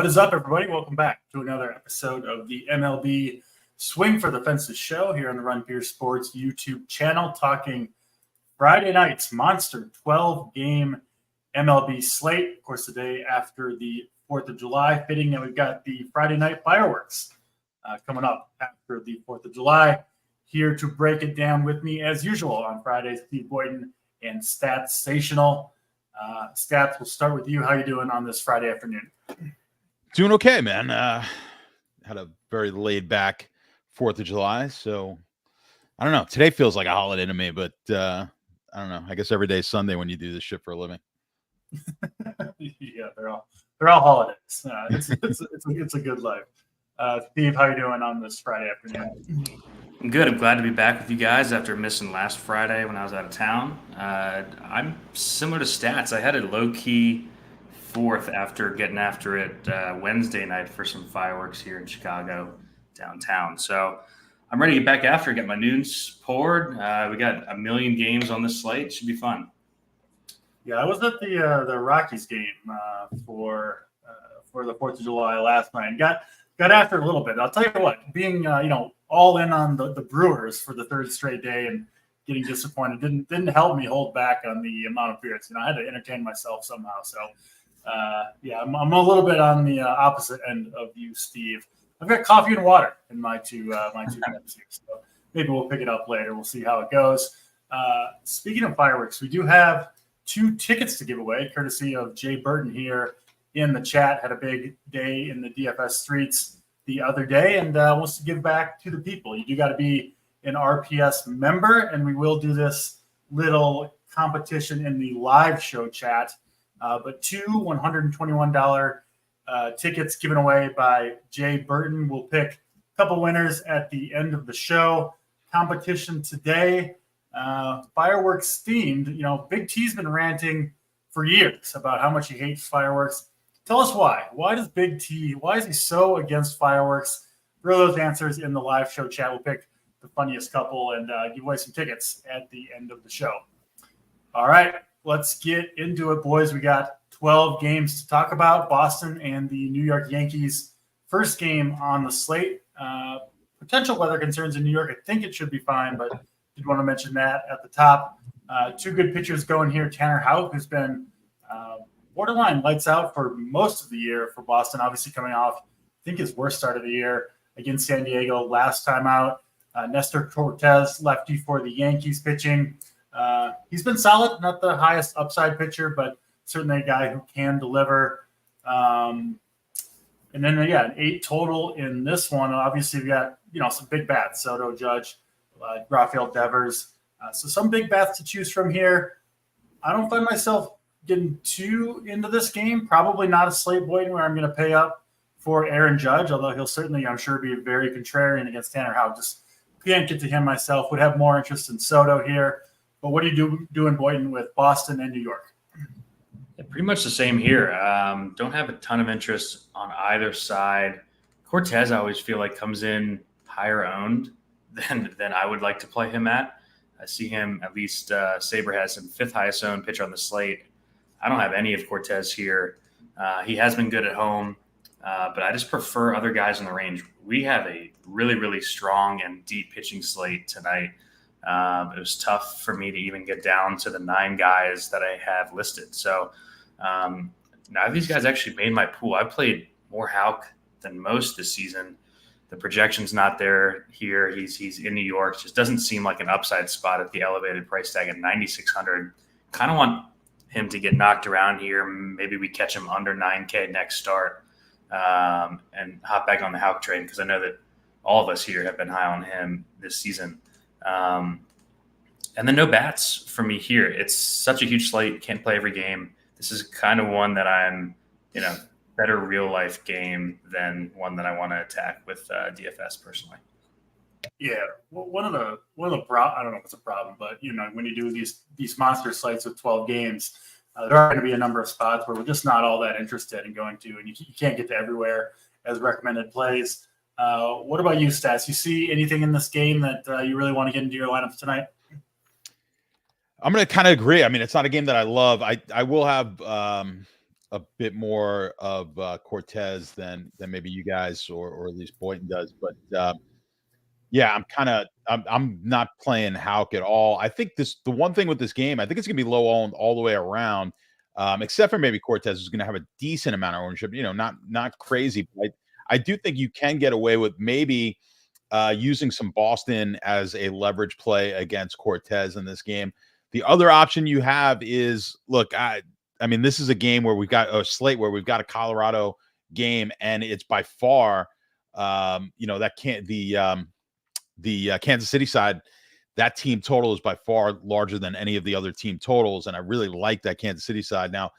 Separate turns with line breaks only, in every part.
is up, everybody? Welcome back to another episode of the MLB Swing for the Fences show here on the Run Pure Sports YouTube channel, talking Friday night's monster 12-game MLB slate. Of course, the day after the 4th of July, fitting that we've got the Friday night fireworks coming up after the 4th of July. Here to break it down with me, as usual, on Fridays, Steve Boyden and Statsational. Stats, we'll start with you. How you doing on this Friday afternoon?
Doing okay, man. Had a very laid back 4th of July. So I don't know. Today feels like a holiday to me, but I don't know. I guess every day is Sunday when you do this shit for a living.
Yeah, they're all holidays. It's a good life. Steve, how you doing on this Friday afternoon?
I'm good. I'm glad to be back with you guys after missing last Friday when I was out of town. I'm similar to Stats. I had a low-key 4th after getting after it Wednesday night for some fireworks here in Chicago downtown. So I'm ready to get back after it, get my noons poured. We got a million games on the slate. Should be fun.
Yeah, I was at the Rockies game for the 4th of July last night. Got after it a little bit. I'll tell you what, being all in on the Brewers for the 3rd straight day and getting disappointed didn't help me hold back on the amount of beers. I had to entertain myself somehow. So I'm a little bit on the opposite end of you, Steve. I've got coffee and water in my two cups here, so maybe we'll pick it up later. We'll see how it goes. Speaking of fireworks, we do have 2 tickets to give away, courtesy of Jay Burton here in the chat. Had a big day in the DFS streets the other day and wants to give back to the people. You do got to be an RPS member, and we will do this little competition in the live show chat. But 2 $121 tickets given away by Jay Burton. We'll pick a couple winners at the end of the show. Competition today, fireworks themed. Big T's been ranting for years about how much he hates fireworks. Tell us why. Why is he so against fireworks? Throw those answers in the live show chat. We'll pick the funniest couple and give away some tickets at the end of the show. All right, let's get into it, boys. We got 12 games to talk about. Boston and the New York Yankees. First game on the slate. Potential weather concerns in New York. I think it should be fine, but did want to mention that at the top. 2 good pitchers going here. Tanner Houck, who's been borderline lights out for most of the year for Boston, obviously coming off, I think, his worst start of the year against San Diego last time out. Nestor Cortez, lefty for the Yankees pitching. He's been solid, not the highest upside pitcher, but certainly a guy who can deliver. And then, an 8 total in this one. Obviously, we got, some big bats, Soto, Judge, Rafael Devers. So some big bats to choose from here. I don't find myself getting too into this game. Probably not a slate Boyden where I'm going to pay up for Aaron Judge, although he'll certainly, I'm sure, be very contrarian against Tanner Houck. Just can't get to him myself. Would have more interest in Soto here. But what are you doing, Boyden, with Boston and New York?
Yeah, pretty much the same here. Don't have a ton of interest on either side. Cortez, I always feel like, comes in higher owned than I would like to play him at. I see him, at least Sabre has him 5th highest owned pitcher on the slate. I don't have any of Cortez here. He has been good at home, but I just prefer other guys in the range. We have a really, really strong and deep pitching slate tonight. It was tough for me to even get down to the 9 guys that I have listed. So now these guys actually made my pool. I played more Houck than most this season. The projection's not there here. He's in New York. Just doesn't seem like an upside spot at the elevated price tag at 9,600. Kind of want him to get knocked around here. Maybe we catch him under 9K next start and hop back on the Houck train, because I know that all of us here have been high on him this season. And then no bats for me here. It's such a huge slate. Can't play every game. This is kind of one that I'm, better real life game than one that I want to attack with DFS personally.
Yeah, one of the I don't know if it's a problem, but when you do these monster slates with 12 games, there are going to be a number of spots where we're just not all that interested in going to, and you can't get to everywhere as recommended plays. What about you, Stats? You see anything in this game that you really want to get into your lineups tonight?
I'm going to kind of agree. I mean, it's not a game that I love. I will have a bit more of Cortez than maybe you guys or at least Boynton does. But yeah, I'm not playing Houck at all. I think the one thing with this game, I think it's gonna be low owned all the way around, except for maybe Cortez, who's gonna have a decent amount of ownership. Not crazy, but I do think you can get away with maybe using some Boston as a leverage play against Cortez in this game. The other option you have is, look, I mean, this is a game where we've got a slate where we've got a Colorado game, and it's by far, that can't the Kansas City side, that team total is by far larger than any of the other team totals, and I really like that Kansas City side. Now,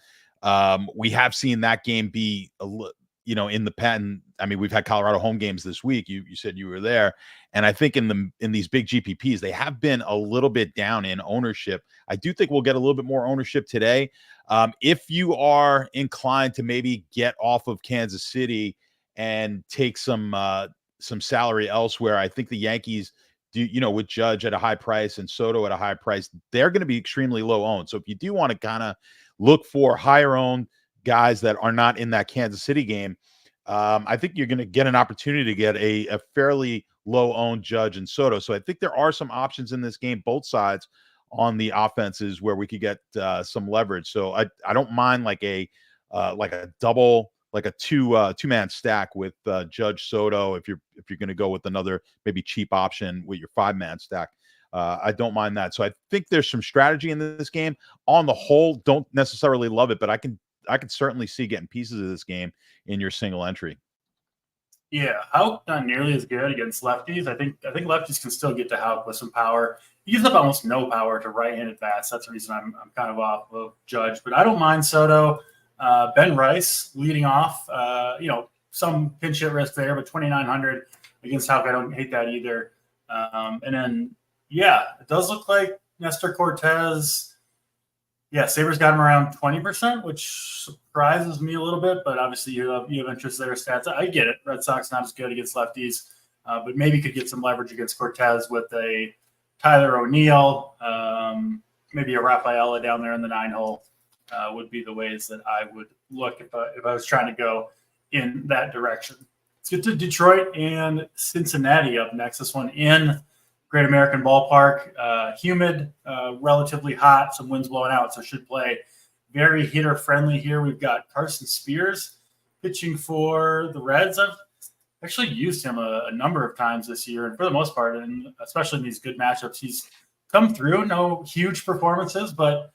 we have seen that game be in the pen. I mean, we've had Colorado home games this week. You said you were there, and I think in these big GPPs, they have been a little bit down in ownership. I do think we'll get a little bit more ownership today. If you are inclined to maybe get off of Kansas City and take some salary elsewhere, I think the Yankees do, with Judge at a high price and Soto at a high price, they're going to be extremely low owned. So if you do want to kind of look for higher owned guys that are not in that Kansas City game, I think you're going to get an opportunity to get a fairly low owned Judge and Soto. So I think there are some options in this game, both sides on the offenses, where we could get some leverage. So I don't mind like a double, like a two-man stack with Judge Soto if you're going to go with another maybe cheap option with your 5-man stack. I don't mind that. So I think there's some strategy in this game. On the whole, don't necessarily love it, but I can certainly see getting pieces of this game in your single entry.
Yeah, Houck not nearly as good against lefties. I think lefties can still get to Houck with some power. He gives up almost no power to right-handed bats. That's the reason I'm kind of off of Judge, but I don't mind Soto. Ben Rice leading off. Some pinch hit risk there, but 2,900 against Houck, I don't hate that either. And then, it does look like Nestor Cortez. Yeah, Sabres got him around 20%, which surprises me a little bit, but obviously you have interest there, stats. I get it. Red Sox not as good against lefties, but maybe could get some leverage against Cortez with a Tyler O'Neill, maybe a Rafaela down there in the 9-hole. Would be the ways that I would look if I was trying to go in that direction. Let's get to Detroit and Cincinnati up next. This one in Great American Ballpark. Humid, relatively hot, some winds blowing out, so should play very hitter friendly here. We've got Carson Spears pitching for the Reds. I've actually used him a number of times this year, and for the most part, and especially in these good matchups, he's come through. No huge performances, but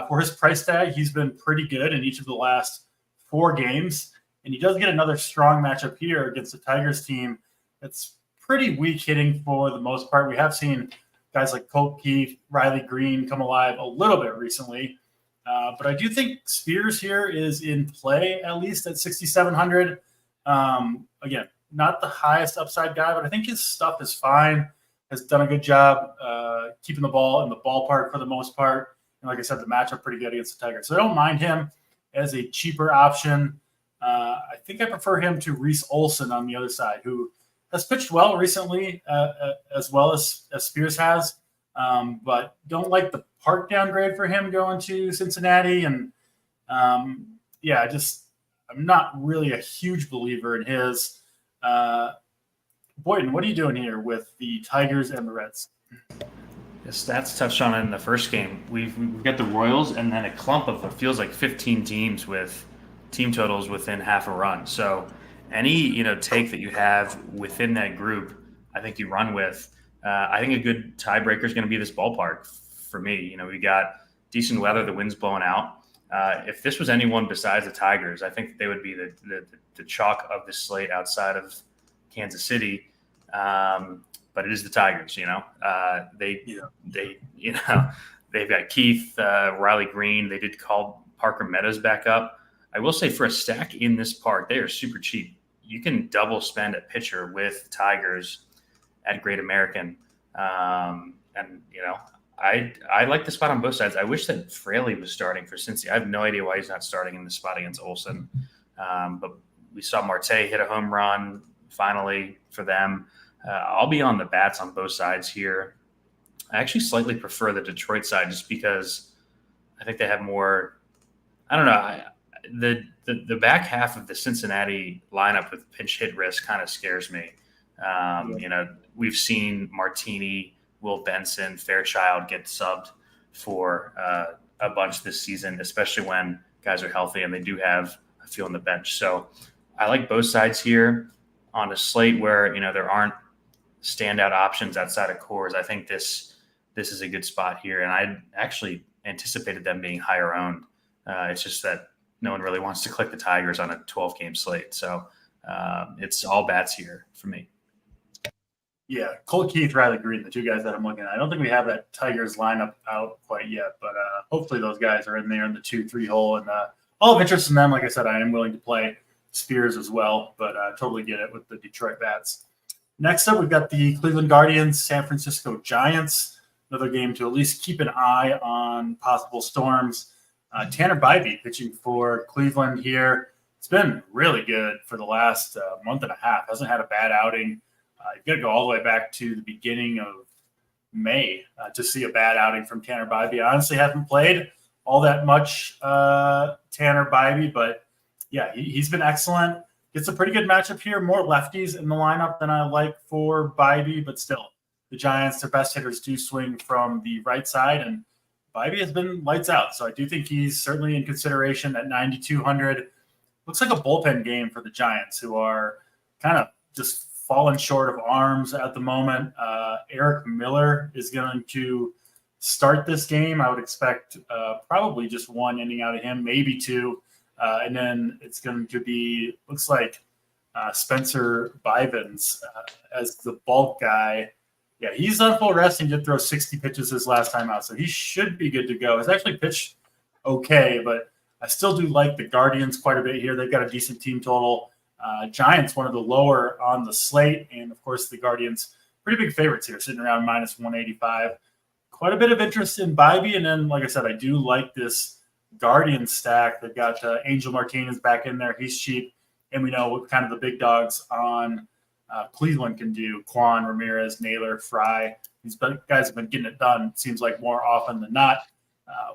for his price tag, he's been pretty good in each of the last 4 games. And he does get another strong matchup here against the Tigers team that's pretty weak hitting for the most part. We have seen guys like Colt Keith, Riley Green come alive a little bit recently. But I do think Spears here is in play, at least at 6,700. Again, not the highest upside guy, but I think his stuff is fine. Has done a good job keeping the ball in the ballpark for the most part. And like I said, the matchup pretty good against the Tigers. So I don't mind him as a cheaper option. I think I prefer him to Reese Olson on the other side, who has pitched well recently, as well as Spears has. But don't like the park downgrade for him going to Cincinnati. And I'm not really a huge believer in his. Boynton, what are you doing here with the Tigers and the Reds?
The stats touched on it in the first game. We've got the Royals and then a clump of what feels like 15 teams with team totals within half a run. So any take that you have within that group, I think you run with. I think a good tiebreaker is going to be this ballpark for me. We got decent weather, the wind's blowing out. If this was anyone besides the Tigers, I think they would be the chalk of the slate outside of Kansas City. But it is the Tigers, they've got Keith, Riley Green. They did call Parker Meadows back up. I will say for a stack in this park, they are super cheap. You can double spend at pitcher with Tigers at Great American. I like the spot on both sides. I wish that Fraley was starting for Cincy. I have no idea why he's not starting in the spot against Olsen. But we saw Marte hit a home run finally for them. I'll be on the bats on both sides here. I actually slightly prefer the Detroit side just because I think they have more. I don't know. the back half of the Cincinnati lineup with pinch hit risk kind of scares me. We've seen Martini, Will Benson, Fairchild get subbed for a bunch this season, especially when guys are healthy and they do have a few on the bench. So I like both sides here on a slate where, there aren't standout options outside of Coors. I think this is a good spot here. And I actually anticipated them being higher owned. It's just that no one really wants to click the Tigers on a 12-game slate. So it's all bats here for me.
Yeah, Cole Keith, Riley Green, the two guys that I'm looking at. I don't think we have that Tigers lineup out quite yet, but hopefully those guys are in there in the 2-3 hole. And all of interest in them, like I said, I am willing to play Spears as well, but totally get it with the Detroit bats. Next up, we've got the Cleveland Guardians, San Francisco Giants. Another game to at least keep an eye on possible storms. Tanner Bybee pitching for Cleveland here. It's been really good for the last month and a half. Hasn't had a bad outing. You've got to go all the way back to the beginning of May to see a bad outing from Tanner Bybee. I honestly haven't played all that much Tanner Bybee, but yeah, he's been excellent. It's a pretty good matchup here. More lefties in the lineup than I like for Bybee, but still, the Giants, their best hitters do swing from the right side, and Bybee has been lights out. So I do think he's certainly in consideration at 9,200. Looks like a bullpen game for the Giants, who are kind of just fallen short of arms at the moment. Eric Miller is going to start this game. I would expect probably just one inning out of him, maybe two. And then it's going to be, looks like Spencer Bivens as the bulk guy. Yeah, he's on full rest and did throw 60 pitches his last time out, so he should be good to go. He's actually pitched okay, but I still do like the Guardians quite a bit here. They've got a decent team total. Giants, one of the lower on the slate, and of course the Guardians, pretty big favorites here, sitting around minus 185. Quite a bit of interest in Bybee, and then, like I said, I do like this Guardian stack. They've got Angel Martinez back in there. He's cheap, and we know what kind of the big dogs on Cleveland can do. Quan, Ramirez, Naylor, Fry. These guys have been getting it done, it seems like, more often than not.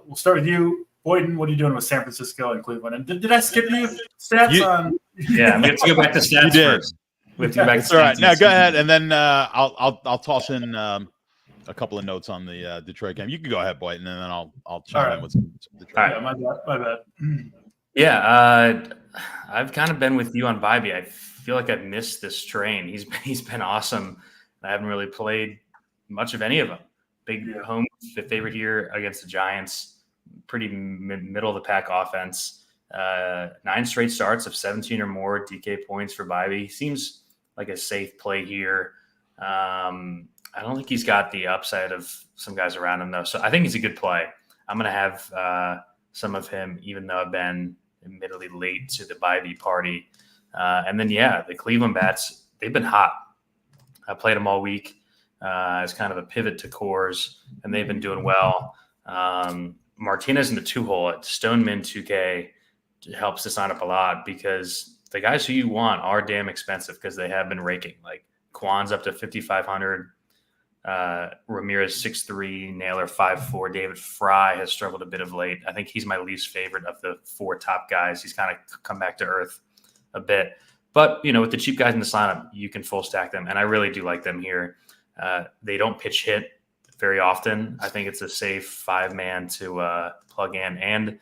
We'll start with you, Boyden. What are you doing with San Francisco and Cleveland? And did I skip you stats on?
Yeah, we have to go back to stats first. We have to go back to
all right. Now go ahead, and then I'll toss in a couple of notes on the Detroit game. You can go ahead, Boyden, and then I'll chime in with some Detroit.
All right.
Yeah, my bad.
Yeah, I've kind of been with you on Bybee. I feel like I've missed this train. He's been awesome. I haven't really played much of any of them. Big home favorite here against the Giants. Pretty middle of the pack offense. 9 straight starts of 17 or more DK points for Bybee. Seems like a safe play here. I don't think he's got the upside of some guys around him, though. So I think he's a good play. I'm going to have some of him, even though I've been admittedly late to the Bybee party. And then, the Cleveland bats, they've been hot. I played them all week as kind of a pivot to Coors, and they've been doing well. Martinez in the 2-hole at Stoneman 2K helps this line up a lot because the guys who you want are damn expensive because they have been raking. Like Quan's up to 5,500. Ramirez 6'3", Naylor 5'4". David Fry has struggled a bit of late. I think he's my least favorite of the 4 top guys. He's kind of come back to earth a bit. But, with the cheap guys in the lineup, you can full stack them. And I really do like them here. They don't pitch hit very often. I think it's a safe 5-man to plug in. And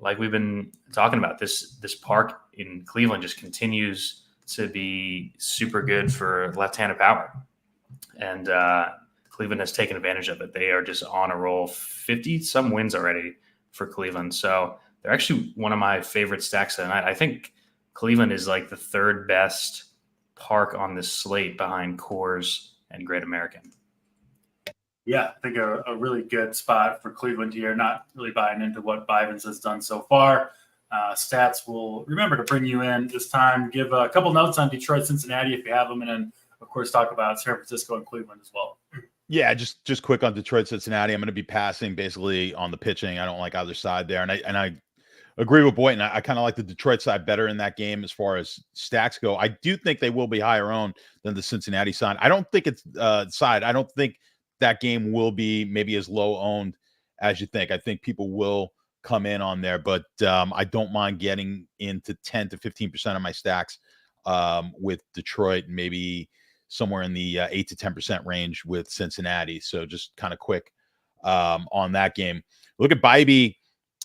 like we've been talking about, this park in Cleveland just continues to be super good for left-handed power. And Cleveland has taken advantage of it. They are just on a roll, 50-some wins already for Cleveland. So they're actually one of my favorite stacks tonight. I think Cleveland is like the 3rd best park on this slate behind Coors and Great American.
Yeah, I think a really good spot for Cleveland here. Not really buying into what Bivens has done so far. Stats will remember to bring you in this time. Give a couple notes on Detroit, Cincinnati if you have them, and then, of course, talk about San Francisco and Cleveland as well.
Yeah, just quick on Detroit, Cincinnati. I'm going to be passing basically on the pitching. I don't like either side there, and I agree with Boynton. I kind of like the Detroit side better in that game as far as stacks go. I do think they will be higher owned than the Cincinnati side. I don't think it's side. I don't think that game will be maybe as low owned as you think. I think people will come in on there, but I don't mind getting into 10 to 15% of my stacks with Detroit, and maybe somewhere in the 8 to 10% range with Cincinnati. So just kind of quick on that game. Look at Bybee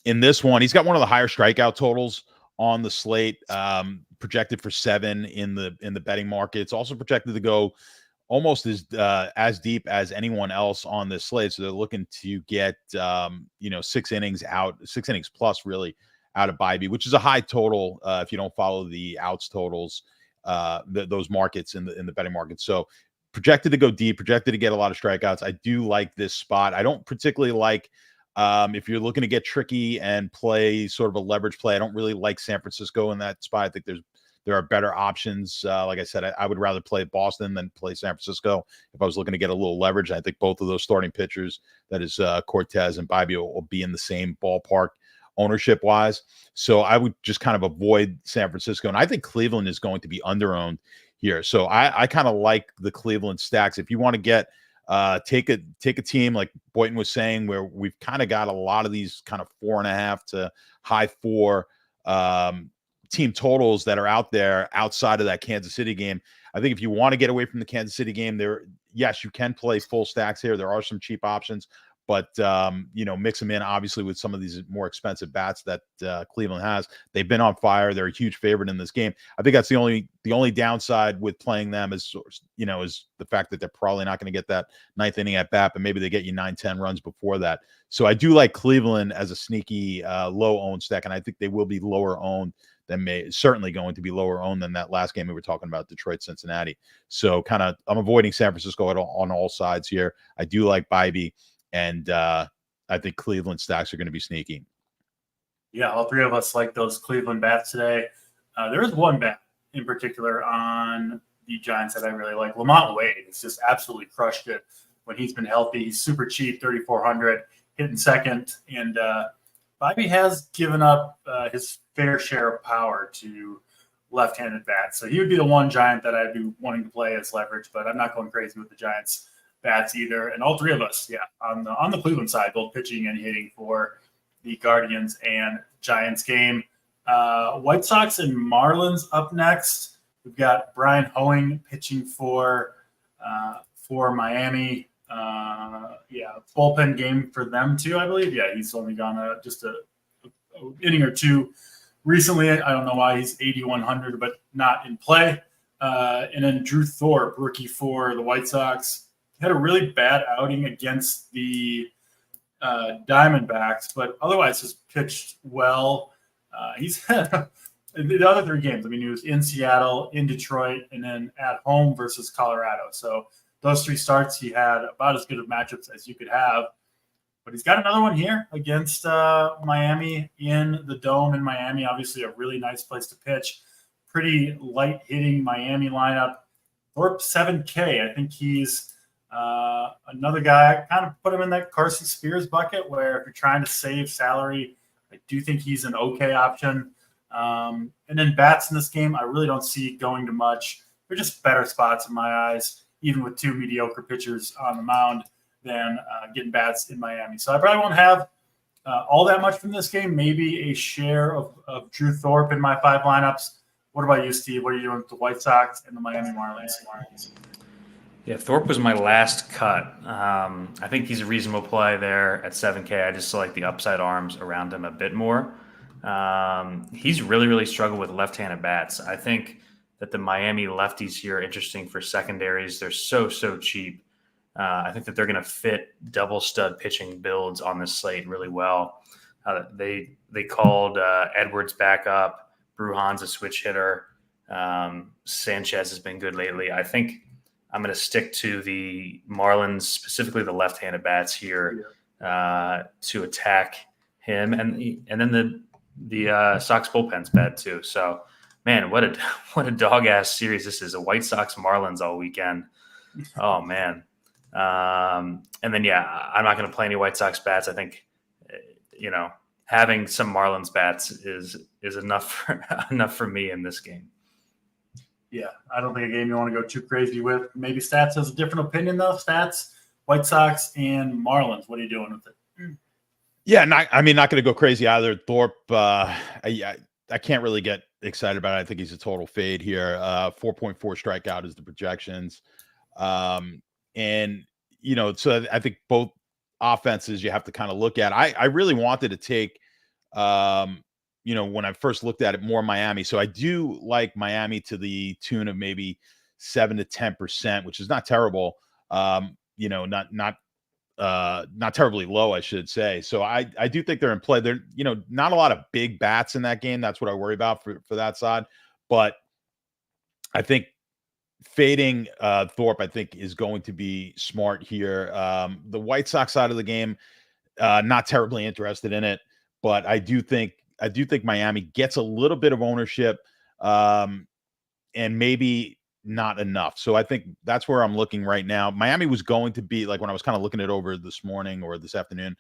in this one. He's got one of the higher strikeout totals on the slate, projected for 7 in the betting market. It's also projected to go almost as deep as anyone else on this slate. So they're looking to get 6 innings plus really out of Bybee, which is a high total if you don't follow the outs totals, those markets in the betting market. So projected to go deep, projected to get a lot of strikeouts. I do like this spot. I don't particularly like if you're looking to get tricky and play sort of a leverage play. I don't really like San Francisco in that spot. I think there are better options. Like I said, I would rather play Boston than play San Francisco if I was looking to get a little leverage. I think both of those starting pitchers, that is Cortez and Bybee, will be in the same ballpark ownership wise. So I would just kind of avoid San Francisco. And I think Cleveland is going to be underowned here. So I kind of like the Cleveland stacks. If you want to get take a team like Boynton was saying, where we've kind of got a lot of these kind of 4.5 to high 4 team totals that are out there outside of that Kansas City game. I think if you want to get away from the Kansas City game, yes, you can play full stacks here. There are some cheap options, but mix them in obviously with some of these more expensive bats that Cleveland has. They've been on fire. They're a huge favorite in this game. I think that's the only downside with playing them is the fact that they're probably not going to get that 9th inning at bat, but maybe they get you 9-10 runs before that. So I do like Cleveland as a sneaky low owned stack, and I think they will be lower owned certainly going to be lower owned than that last game we were talking about, Detroit, Cincinnati. So I'm avoiding San Francisco on all sides here. I do like Bybee, and I think Cleveland stacks are going to be sneaky.
Yeah, all three of us like those Cleveland bats today. There is one bat in particular on the Giants that I really like. Lamont Wade has just absolutely crushed it when he's been healthy. He's super cheap, 3,400, hitting second, and Bybee has given up his fair share of power to left-handed bats. So he would be the one Giant that I'd be wanting to play as leverage, but I'm not going crazy with the Giants bats either. And all three of us, on the Cleveland side, both pitching and hitting for the Guardians and Giants game. White Sox and Marlins up next. We've got Brian Hoeing pitching for Miami. Bullpen game for them too, I believe. Yeah, he's only gone just a inning or two recently. I don't know why he's 8,100, but not in play. And then Drew Thorpe, rookie for the White Sox, had a really bad outing against the Diamondbacks, but otherwise has pitched well. He's had the other 3 games. I mean, he was in Seattle, in Detroit, and then at home versus Colorado. So those 3 starts, he had about as good of matchups as you could have. But he's got another one here against Miami in the Dome in Miami. Obviously, a really nice place to pitch. Pretty light hitting Miami lineup. Thorpe 7K. I think he's another guy. I kind of put him in that Carson Spears bucket where if you're trying to save salary, I do think he's an okay option. And then bats in this game, I really don't see going to much. They're just better spots in my eyes, even with 2 mediocre pitchers on the mound, than getting bats in Miami. So I probably won't have all that much from this game, maybe a share of Drew Thorpe in my 5 lineups. What about you, Steve? What are you doing with the White Sox and the Miami Marlins?
Yeah, Thorpe was my last cut. I think he's a reasonable play there at 7K. I just like the upside arms around him a bit more. He's really, really struggled with left-handed bats. I think that the Miami lefties here are interesting for secondaries. They're so cheap. I think that they're going to fit double stud pitching builds on this slate really well. They called Edwards back up. Brujan's a switch hitter. Sanchez has been good lately. I think I'm going to stick to the Marlins, specifically the left-handed bats here, to attack him, and then the Sox bullpen's bad too. So, man, what a dog ass series this is. A White Sox Marlins all weekend. Oh man. And then I'm not going to play any White Sox bats. I think having some Marlins bats is enough for me in this game.
Yeah, I don't think a game you want to go too crazy with. Maybe Stats has a different opinion, though. Stats, White Sox, and Marlins. What are you doing with it?
Yeah, not going to go crazy either. Thorpe, I can't really get excited about it. I think he's a total fade here. 4.4 strikeout is the projections. And, so I think both offenses you have to kind of look at. I really wanted to take, when I first looked at it, more Miami. So I do like Miami to the tune of maybe 7 to 10%, which is not terrible. Not terribly low, I should say. So I do think they're in play. They're, not a lot of big bats in that game. That's what I worry about for that side. But I think fading Thorpe, I think, is going to be smart here. The White Sox side of the game, not terribly interested in it, but I do think Miami gets a little bit of ownership, and maybe not enough. So I think that's where I'm looking right now. Miami was going to be, like, when I was kind of looking it over this morning or this afternoon,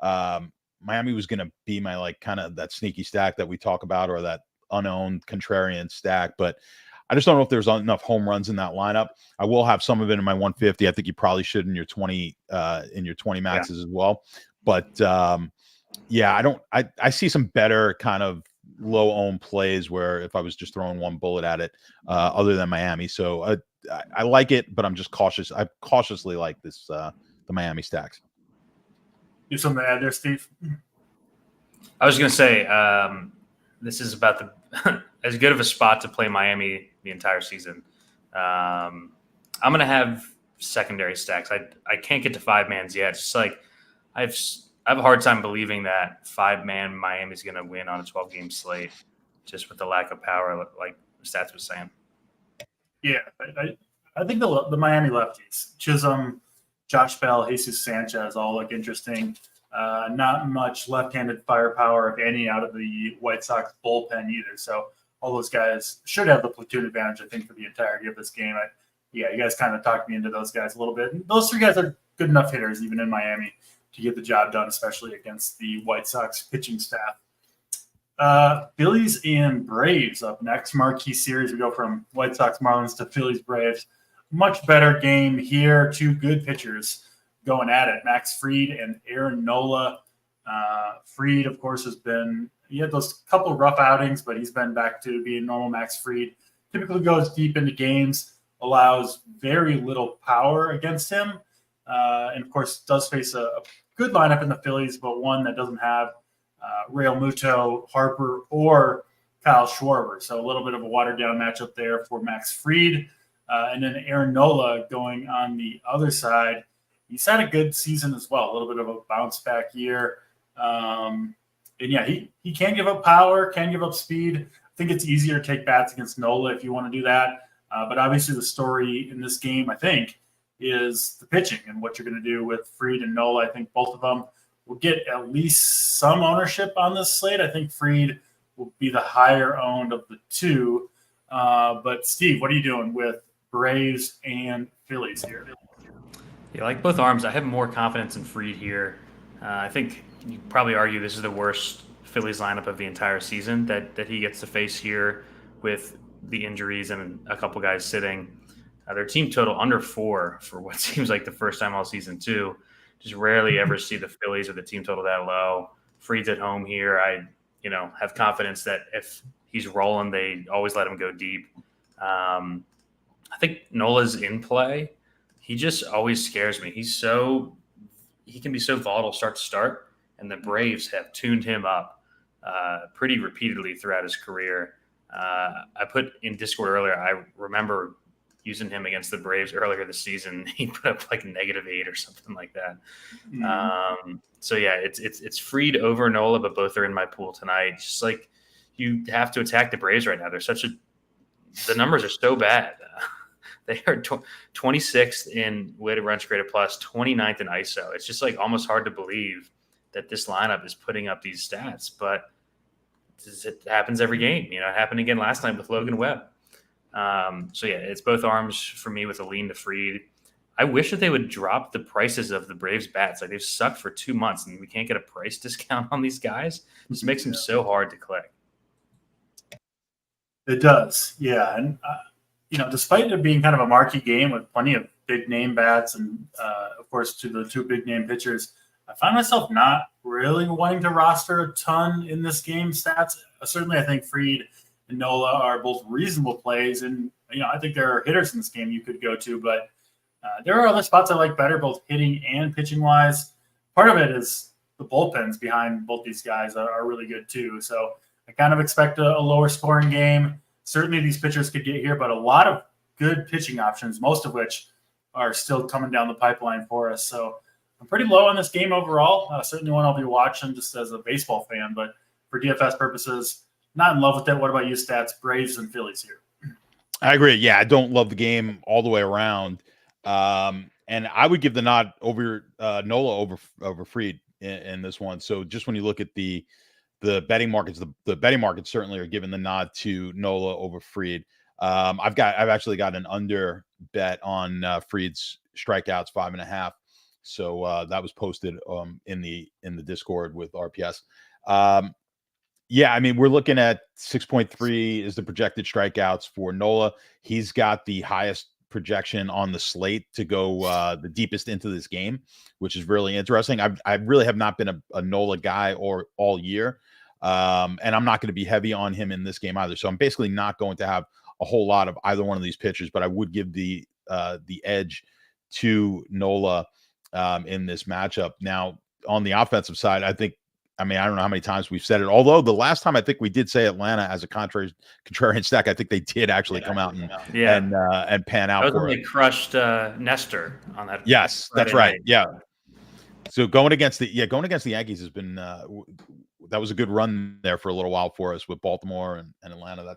Miami was going to be my, like, kind of that sneaky stack that we talk about, or that unowned contrarian stack. But I just don't know if there's enough home runs in that lineup. I will have some of it in my 150. I think you probably should in your 20 maxes as well. But I see some better kind of low owned plays where if I was just throwing one bullet at it, other than Miami. So I like it, but I'm just cautious. I cautiously like this, the Miami stacks.
You have something to add there, Steve?
I was going to say, this is about as good of a spot to play Miami the entire season. I'm going to have secondary stacks. I can't get to 5-mans yet. It's just like I have a hard time believing that 5-man Miami's going to win on a 12-game slate, just with the lack of power, like Stats was saying.
Yeah, I think the Miami lefties, Chisholm, Josh Bell, Jesus Sanchez, all look interesting. Not much left-handed firepower, if any, out of the White Sox bullpen either. So all those guys should have the platoon advantage, I think, for the entirety of this game. You guys kind of talked me into those guys a little bit. And those three guys are good enough hitters, even in Miami, to get the job done, especially against the White Sox pitching staff. Phillies and Braves up next. Marquee series. We go from White Sox Marlins to Phillies Braves. Much better game here. Two good pitchers going at it. Max Fried and Aaron Nola. Fried, of course, he had those couple rough outings, but he's been back to being normal Max Fried. Typically goes deep into games, allows very little power against him. And, of course, does face a good lineup in the Phillies, but one that doesn't have Real Muto, Harper, or Kyle Schwarber. So a little bit of a watered-down matchup there for Max Fried. And then Aaron Nola going on the other side. He's had a good season as well, a little bit of a bounce-back year. He can give up power, can give up speed. I think it's easier to take bats against Nola if you want to do that. But obviously the story in this game, I think, is the pitching and what you're going to do with Fried and Nola. I think both of them will get at least some ownership on this slate. I think Fried will be the higher owned of the two. But Steve, what are you doing with Braves and Phillies here?
Yeah, like both arms, I have more confidence in Fried here. I think you probably argue this is the worst Phillies lineup of the entire season that he gets to face here with the injuries and a couple guys sitting. Their team total under 4 for what seems like the first time all season too. Just rarely ever see the Phillies with the team total that low. Fried's at home here. I have confidence that if he's rolling, they always let him go deep. I think Nola's in play. He just always scares me. He can be so volatile start to start, and the Braves have tuned him up pretty repeatedly throughout his career. I put in Discord earlier, I remember using him against the Braves earlier this season. He put up like -8 or something like that. Mm-hmm. It's Fried over Nola, but both are in my pool tonight. Just like you have to attack the Braves right now. The numbers are so bad. They are 26th in weighted runs created plus, 29th in ISO. It's just like almost hard to believe that this lineup is putting up these stats, but it happens every game. It happened again last night with Logan Webb. It's both arms for me with a lean to Fried. I wish that they would drop the prices of the Braves bats. Like, they've sucked for 2 months and we can't get a price discount on these guys. It just makes them so hard to click.
It does. Yeah. And, despite it being kind of a marquee game with plenty of big name bats and, of course, to the two big name pitchers, I find myself not really wanting to roster a ton in this game stats. Certainly, I think Fried and Nola are both reasonable plays, and I think there are hitters in this game you could go to, but there are other spots I like better, both hitting and pitching wise. Part of it is the bullpens behind both these guys are really good too. So I kind of expect a lower scoring game. Certainly, these pitchers could get here, but a lot of good pitching options, most of which are still coming down the pipeline for us. So I'm pretty low on this game overall. Certainly one I'll be watching just as a baseball fan, but for DFS purposes, not in love with it. What about you, Stats? Braves and Phillies here.
I agree. Yeah, I don't love the game all the way around. And I would give the nod over Nola over Fried in this one. So just when you look at the betting markets, the betting markets certainly are giving the nod to Nola over Fried. I've actually got an under bet on Fried's strikeouts 5.5. So that was posted in the Discord with RPS. Yeah, I mean, we're looking at 6.3 is the projected strikeouts for Nola. He's got the highest projection on the slate to go the deepest into this game, which is really interesting. I really have not been a Nola guy all year, and I'm not going to be heavy on him in this game either. So I'm basically not going to have a whole lot of either one of these pitchers, but I would give the edge to Nola in this matchup. Now, on the offensive side, I don't know how many times we've said it. Although the last time I think we did say Atlanta as a contrarian stack, I think they did actually come out and pan out.
That was when they crushed Nestor on that.
Yes, that's right. Night. Yeah. So going against the Yankees has been that was a good run there for a little while for us with Baltimore and Atlanta. That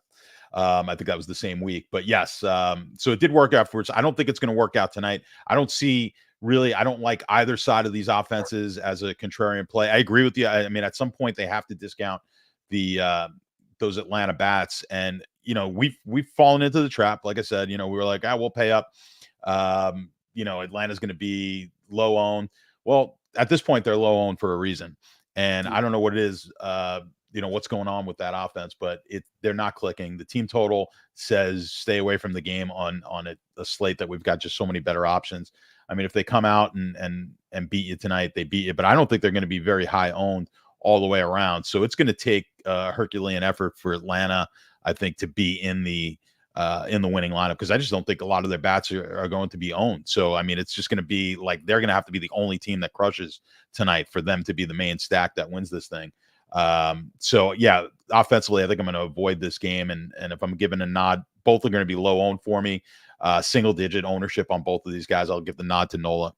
I think that was the same week. But yes, so it did work out for us. I don't think it's going to work out tonight. I don't like either side of these offenses as a contrarian play. I agree with you. I mean, at some point they have to discount those Atlanta bats, and we've fallen into the trap. Like I said, we were like, we'll pay up. Atlanta's going to be low owned. Well, at this point, they're low owned for a reason, and I don't know what it is. What's going on with that offense, but they're not clicking. The team total says stay away from the game on a slate that we've got just so many better options. I mean, if they come out and beat you tonight, they beat you, but I don't think they're going to be very high owned all the way around. So it's going to take a Herculean effort for Atlanta, I think, to be in the winning lineup, because I just don't think a lot of their bats are going to be owned. So, I mean, it's just going to be like they're going to have to be the only team that crushes tonight for them to be the main stack that wins this thing. So yeah, offensively, I think I'm going to avoid this game. And if I'm given a nod, both are going to be low owned for me. Single digit ownership on both of these guys. I'll give the nod to Nola.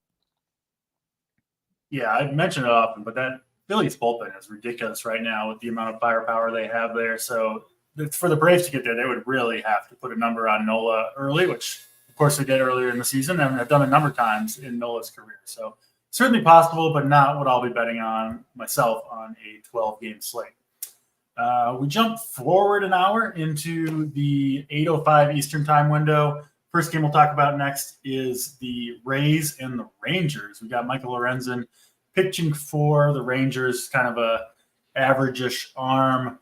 Yeah, I mentioned it often, but that Phillies bullpen is ridiculous right now with the amount of firepower they have there. So for the Braves to get there, they would really have to put a number on Nola early, which of course they did earlier in the season and have done a number of times in Nola's career. So certainly possible, but not what I'll be betting on myself on a 12-game slate. We jump forward an hour into the 8:05 Eastern time window. First game we'll talk about next is the Rays and the Rangers. We got Michael Lorenzen pitching for the Rangers, kind of a average-ish arm,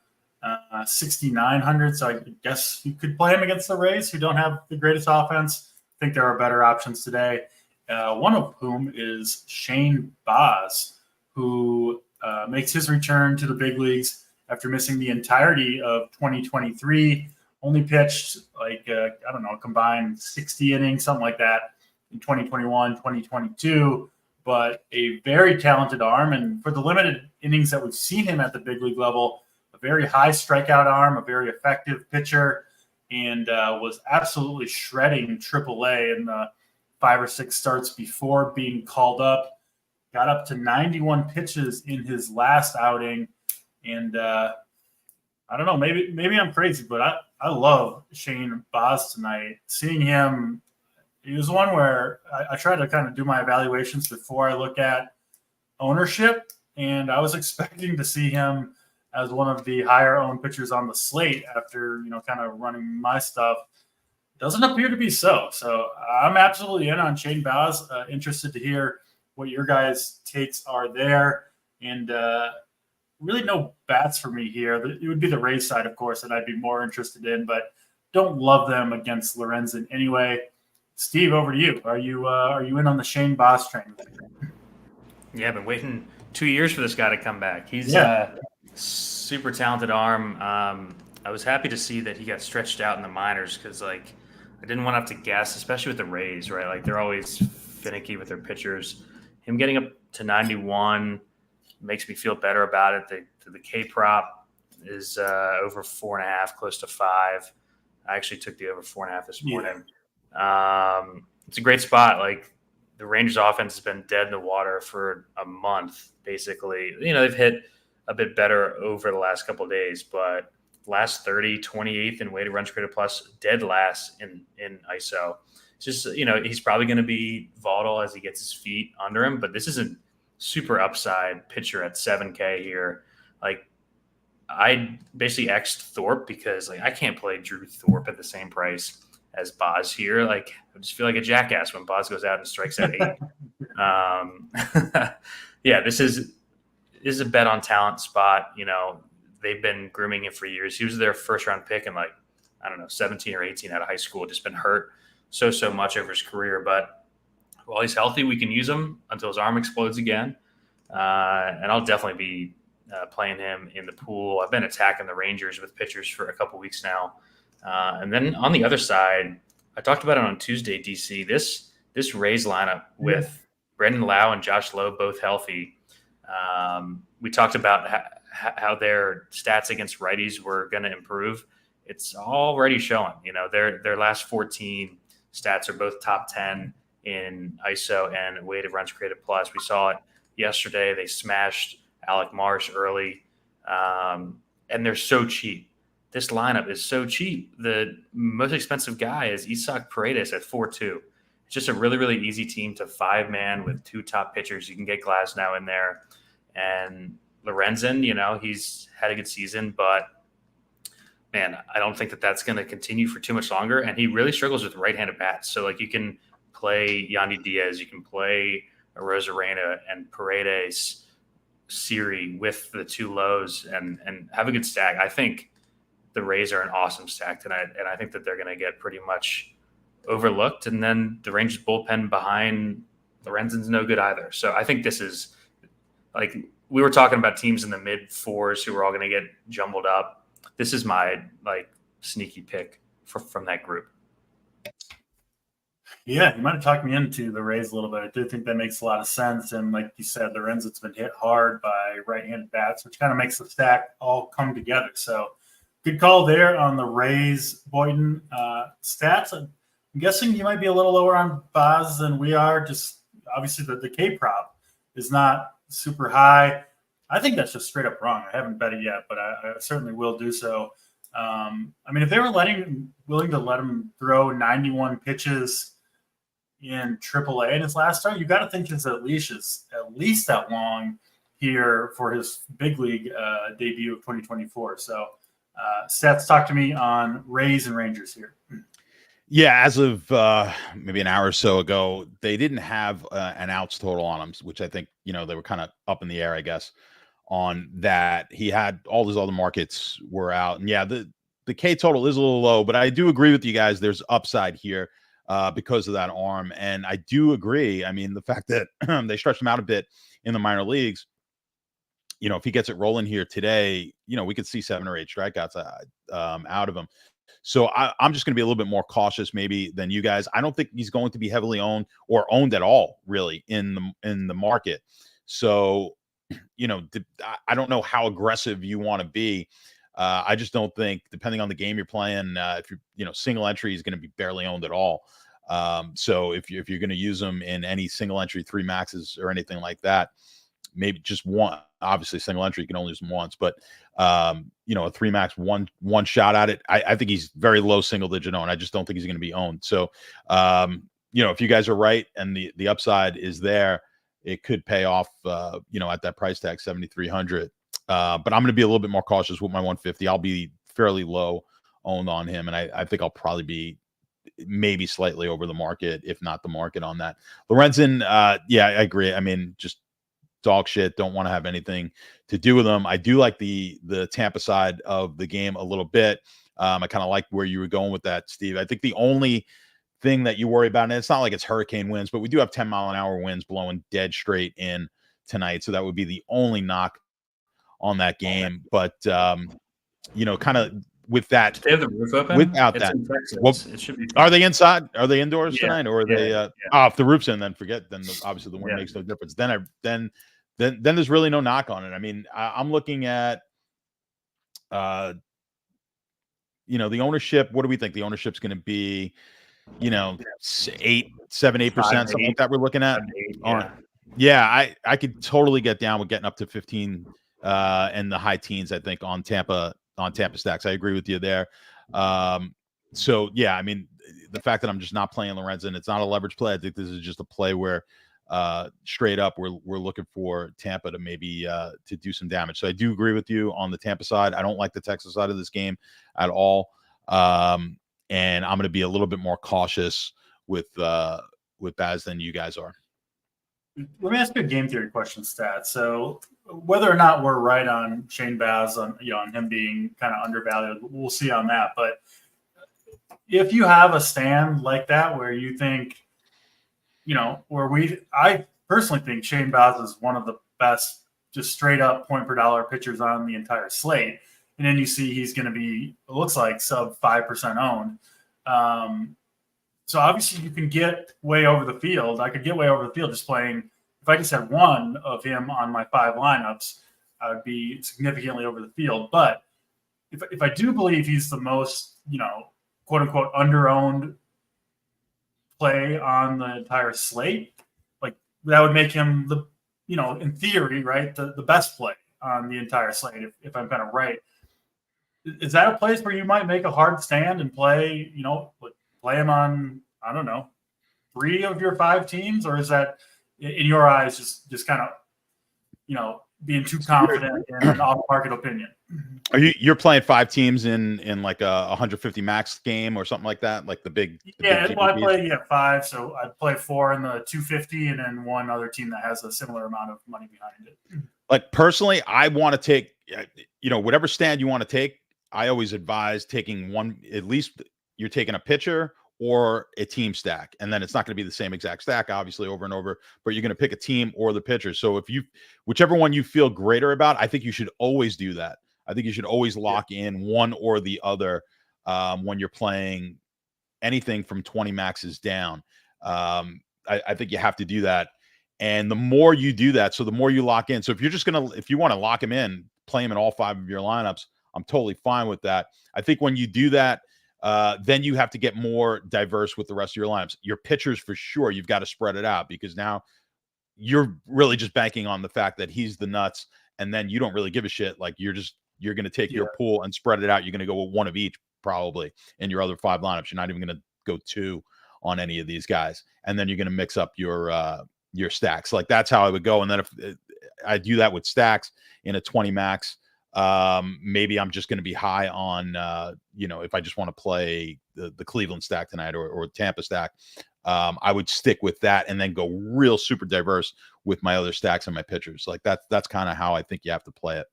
6,900. So I guess you could play him against the Rays, who don't have the greatest offense. I think there are better options today, one of whom is Shane Baz, who makes his return to the big leagues after missing the entirety of 2023. Only pitched a combined 60 innings, something like that in 2021, 2022, but a very talented arm. And for the limited innings that we've seen him at the big league level, a very high strikeout arm, a very effective pitcher, and was absolutely shredding AAA in the 5 or 6 starts before being called up. Got up to 91 pitches in his last outing. And I don't know, maybe I'm crazy, but I love Shane Baz tonight. Seeing him, he was one where I try to kind of do my evaluations before I look at ownership, and I was expecting to see him as one of the higher owned pitchers on the slate after, kind of running my stuff. Doesn't appear to be so. So I'm absolutely in on Shane Baz. Interested to hear what your guys' takes are there. And really no bats for me here. It would be the Rays side, of course, that I'd be more interested in, but don't love them against Lorenzen anyway. Steve, over to you. Are you in on the Shane Baz train?
Yeah, I've been waiting 2 years for this guy to come back. He's super talented arm. I was happy to see that he got stretched out in the minors because, like, I didn't want to have to guess, especially with the Rays, right? Like, they're always finicky with their pitchers. Him getting up to 91 makes me feel better about it. The K prop is over 4.5, close to 5. I actually took the over 4.5 this morning. It's a great spot. Like, the Rangers offense has been dead in the water for a month, basically. You know, they've hit a bit better over the last couple of days, but last 30, 28th in weighted runs created plus, dead last in ISO. It's just, you know, he's probably going to be volatile as he gets his feet under him, but this is a super upside pitcher at 7K here. Like, I basically X'd Thorpe because, like, I can't play Drew Thorpe at the same price as Boz here. Like, I just feel like a jackass when Boz goes out and strikes at 8. Yeah, this is a bet on talent spot. You know, they've been grooming him for years. He was their first round pick in, like, I don't know, 17 or 18 out of high school. Just been hurt so much over his career. But while he's healthy, we can use him until his arm explodes again. And I'll definitely be playing him in the pool. I've been attacking the Rangers with pitchers for a couple weeks now. And then on the other side, I talked about it on Tuesday, DC. This Rays lineup with Brendan Lau and Josh Lowe both healthy. We talked about how their stats against righties were going to improve. It's already showing. You know, their last 14 stats are both top 10 in ISO and weighted runs created plus. We saw it yesterday. They smashed Alec Marsh early, and they're so cheap. This lineup is so cheap. The most expensive guy is Isaac Paredes at 4.2. It's just a really, really easy team to 5-man with 2 top pitchers. You can get Glasnow in there. And Lorenzen, you know, he's had a good season, but, man, I don't think that that's going to continue for too much longer. And he really struggles with right-handed bats. So, like, you can play Yandy Diaz, you can play Arozarena and Paredes, Siri with the 2 lows and have a good stack. I think the Rays are an awesome stack tonight, and I think that they're going to get pretty much overlooked. And then the Rangers bullpen behind Lorenzen's no good either. So I think this is, like, we were talking about teams in the mid 4s who are all going to get jumbled up. This is my, like, sneaky pick from that group.
Yeah, you might have talked me into the Rays a little bit. I do think that makes a lot of sense. And like you said, Lorenzen's been hit hard by right-handed bats, which kind of makes the stack all come together. So good call there on the Rays Boyden stats. I'm guessing you might be a little lower on Boz than we are. Just obviously the K prop is not super high. I think that's just straight up wrong. I haven't bet it yet, but I certainly will do so. I mean, if they were willing to let him throw 91 pitches in AAA in his last start, you got to think his leash is at least that long here for his big league debut of 2024. So stats, talk to me on Rays and Rangers here.
Yeah, as of maybe an hour or so ago, they didn't have an outs total on him, which I think, you know, they were kind of up in the air, I guess, on that. He had all his other markets were out. And yeah, the K total is a little low, but I do agree with you guys. There's upside here because of that arm. And I do agree. I mean, the fact that they stretched him out a bit in the minor leagues, you know, if he gets it rolling here today, you know, we could see 7 or 8 strikeouts out of him. So I'm just going to be a little bit more cautious maybe than you guys. I don't think he's going to be heavily owned or owned at all, really, in the market. So, you know, I don't know how aggressive you want to be. I just don't think, depending on the game you're playing, if you're, you know, single entry is going to be barely owned at all. So if you're going to use them in any single entry 3 maxes or anything like that, maybe just one. Obviously, single entry you can only use them once, but you know, a 3 max one shot at it. I think he's very low single digit owned. I just don't think he's going to be owned. So you know, if you guys are right and the upside is there, it could pay off. You know, at that price tag 7,300. But I'm going to be a little bit more cautious with my 150. I'll be fairly low owned on him, and I think I'll probably be maybe slightly over the market, if not the market, on that. Lorenzen, yeah, I agree. I mean, just dog shit. Don't want to have anything to do with them. I do like the Tampa side of the game a little bit. I kind of like where you were going with that, Steve. I think the only thing that you worry about, and it's not like it's hurricane winds, but we do have 10-mile-an-hour winds blowing dead straight in tonight, so that would be the only knock on that game. But kind of with that,
They have the roof open.
Without
It's
that,
in Texas.
well,
It should be fine.
are they inside? Are they indoors
Yeah,
tonight, or are they?
yeah.
If the roof's in, then forget. Then obviously the wind makes no difference. Then there's really no knock on it. I mean, I'm looking at, the ownership. What do we think the ownership's going to be? 7-8%, something like that. We're looking at.
5, 8,
I could totally get down with getting up to 15 and the high teens. I think on Tampa stacks. I agree with you there. I mean, the fact that I'm just not playing Lorenzen, it's not a leverage play. I think this is just a play where straight up we're looking for Tampa to maybe to do some damage. So I do agree with you on the Tampa side. I don't like the Texas side of this game at all. And I'm going to be a little bit more cautious with Baz than you guys are.
Let me ask you a game theory question, Stat. So whether or not we're right on Shane Baz on him being kind of undervalued, we'll see on that. But if you have a stand like that where you think, I personally think Shane Baz is one of the best, just straight up point per dollar pitchers on the entire slate. And then you see he's going to be, it looks like sub 5% owned. So obviously you can get way over the field. I could get way over the field just playing. If I just had one of him on my 5 lineups, I would be significantly over the field. But if I do believe he's the most, quote unquote, under-owned play on the entire slate, like that would make him the, in theory, right, the best play on the entire slate, if I'm kind of right. Is that a place where you might make a hard stand and play, play him on, I don't know, 3 of your 5 teams? Or is that, in your eyes, just kind of, being too confident in an off-market opinion?
You're playing 5 teams in like a 150 max game or something like that, like the big.
I play 5, so I'd play 4 in the 250, and then one other team that has a similar amount of money behind it.
Like personally, I want to take, whatever stand you want to take. I always advise taking one. At least you're taking a pitcher or a team stack, and then it's not going to be the same exact stack, obviously, over and over, but you're going to pick a team or the pitcher. So whichever one you feel greater about, I think you should always do that. I think you should always lock in one or the other when you're playing anything from 20 maxes down. I think you have to do that. And the more you do that, so the more you lock in. So if you want to lock him in, play him in all 5 of your lineups, I'm totally fine with that. I think when you do that, then you have to get more diverse with the rest of your lineups. Your pitchers, for sure, you've got to spread it out, because now you're really just banking on the fact that he's the nuts, and then you don't really give a shit. Like you're going to take your pool and spread it out. You're going to go with one of each probably in your other 5 lineups. You're not even going to go 2 on any of these guys, and then you're going to mix up your stacks. Like that's how I would go. And then if I do that with stacks in a 20 max, maybe I'm just going to be high on, if I just want to play the Cleveland stack tonight or Tampa stack, I would stick with that and then go real super diverse with my other stacks and my pitchers. Like that's kind of how I think you have to play it.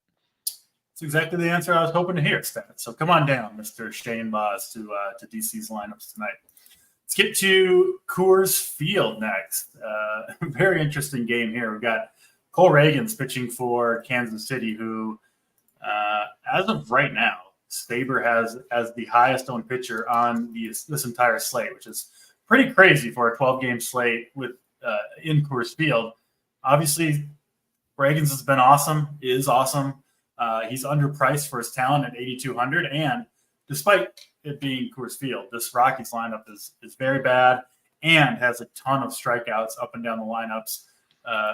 It's exactly the answer I was hoping to hear, Stat. So come on down, Mr. Shane Baz, to DC's lineups tonight. Let's get to Coors Field next. Very interesting game here. We've got Cole Reagans pitching for Kansas City, who, as of right now, Staber has as the highest owned pitcher on this entire slate, which is pretty crazy for a 12-game slate with in Coors Field. Obviously, Reagans has been awesome, is awesome. He's underpriced for his talent at 8,200, and despite it being Coors Field, this Rockies lineup is very bad and has a ton of strikeouts up and down the lineups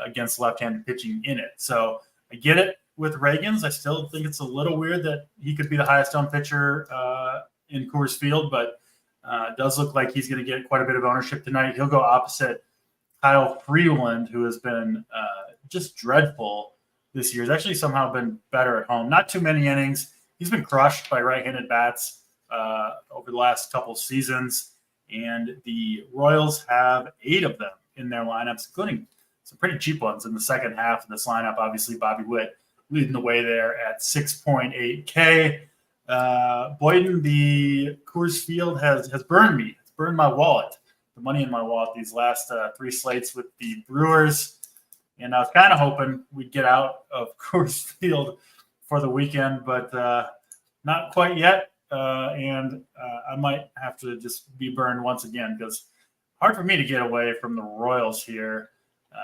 against left-handed pitching in it. So I get it with Reagans. I still think it's a little weird that he could be the highest owned pitcher in Coors Field, but it does look like he's going to get quite a bit of ownership tonight. He'll go opposite Kyle Freeland, who has been just dreadful this year. He's actually somehow been better at home. Not too many innings. He's been crushed by right-handed bats over the last couple seasons, and the Royals have 8 of them in their lineups, including some pretty cheap ones in the second half of this lineup. Obviously, Bobby Witt leading the way there at 6.8K. Boyden, the Coors Field has burned me. It's burned my wallet, the money in my wallet these last 3 slates with the Brewers. And I was kind of hoping we'd get out of Coors Field for the weekend, but not quite yet. I might have to just be burned once again because hard for me to get away from the Royals here,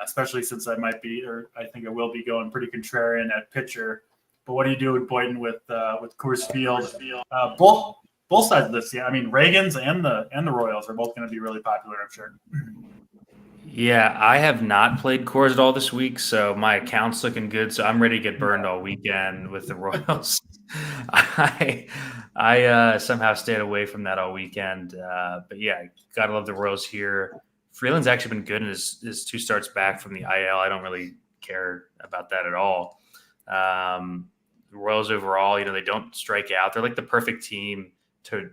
especially since I think I will be going pretty contrarian at pitcher. But what do you do with Boynton with Coors Field? Both sides of this, yeah. I mean, Reagan's and the Royals are both going to be really popular, I'm sure.
Yeah, I have not played Coors at all this week, so my account's looking good. So I'm ready to get burned all weekend with the Royals. I somehow stayed away from that all weekend. But yeah, gotta love the Royals here. Freeland's actually been good in his 2 starts back from the IL. I don't really care about that at all. The Royals overall, they don't strike out. They're like the perfect team to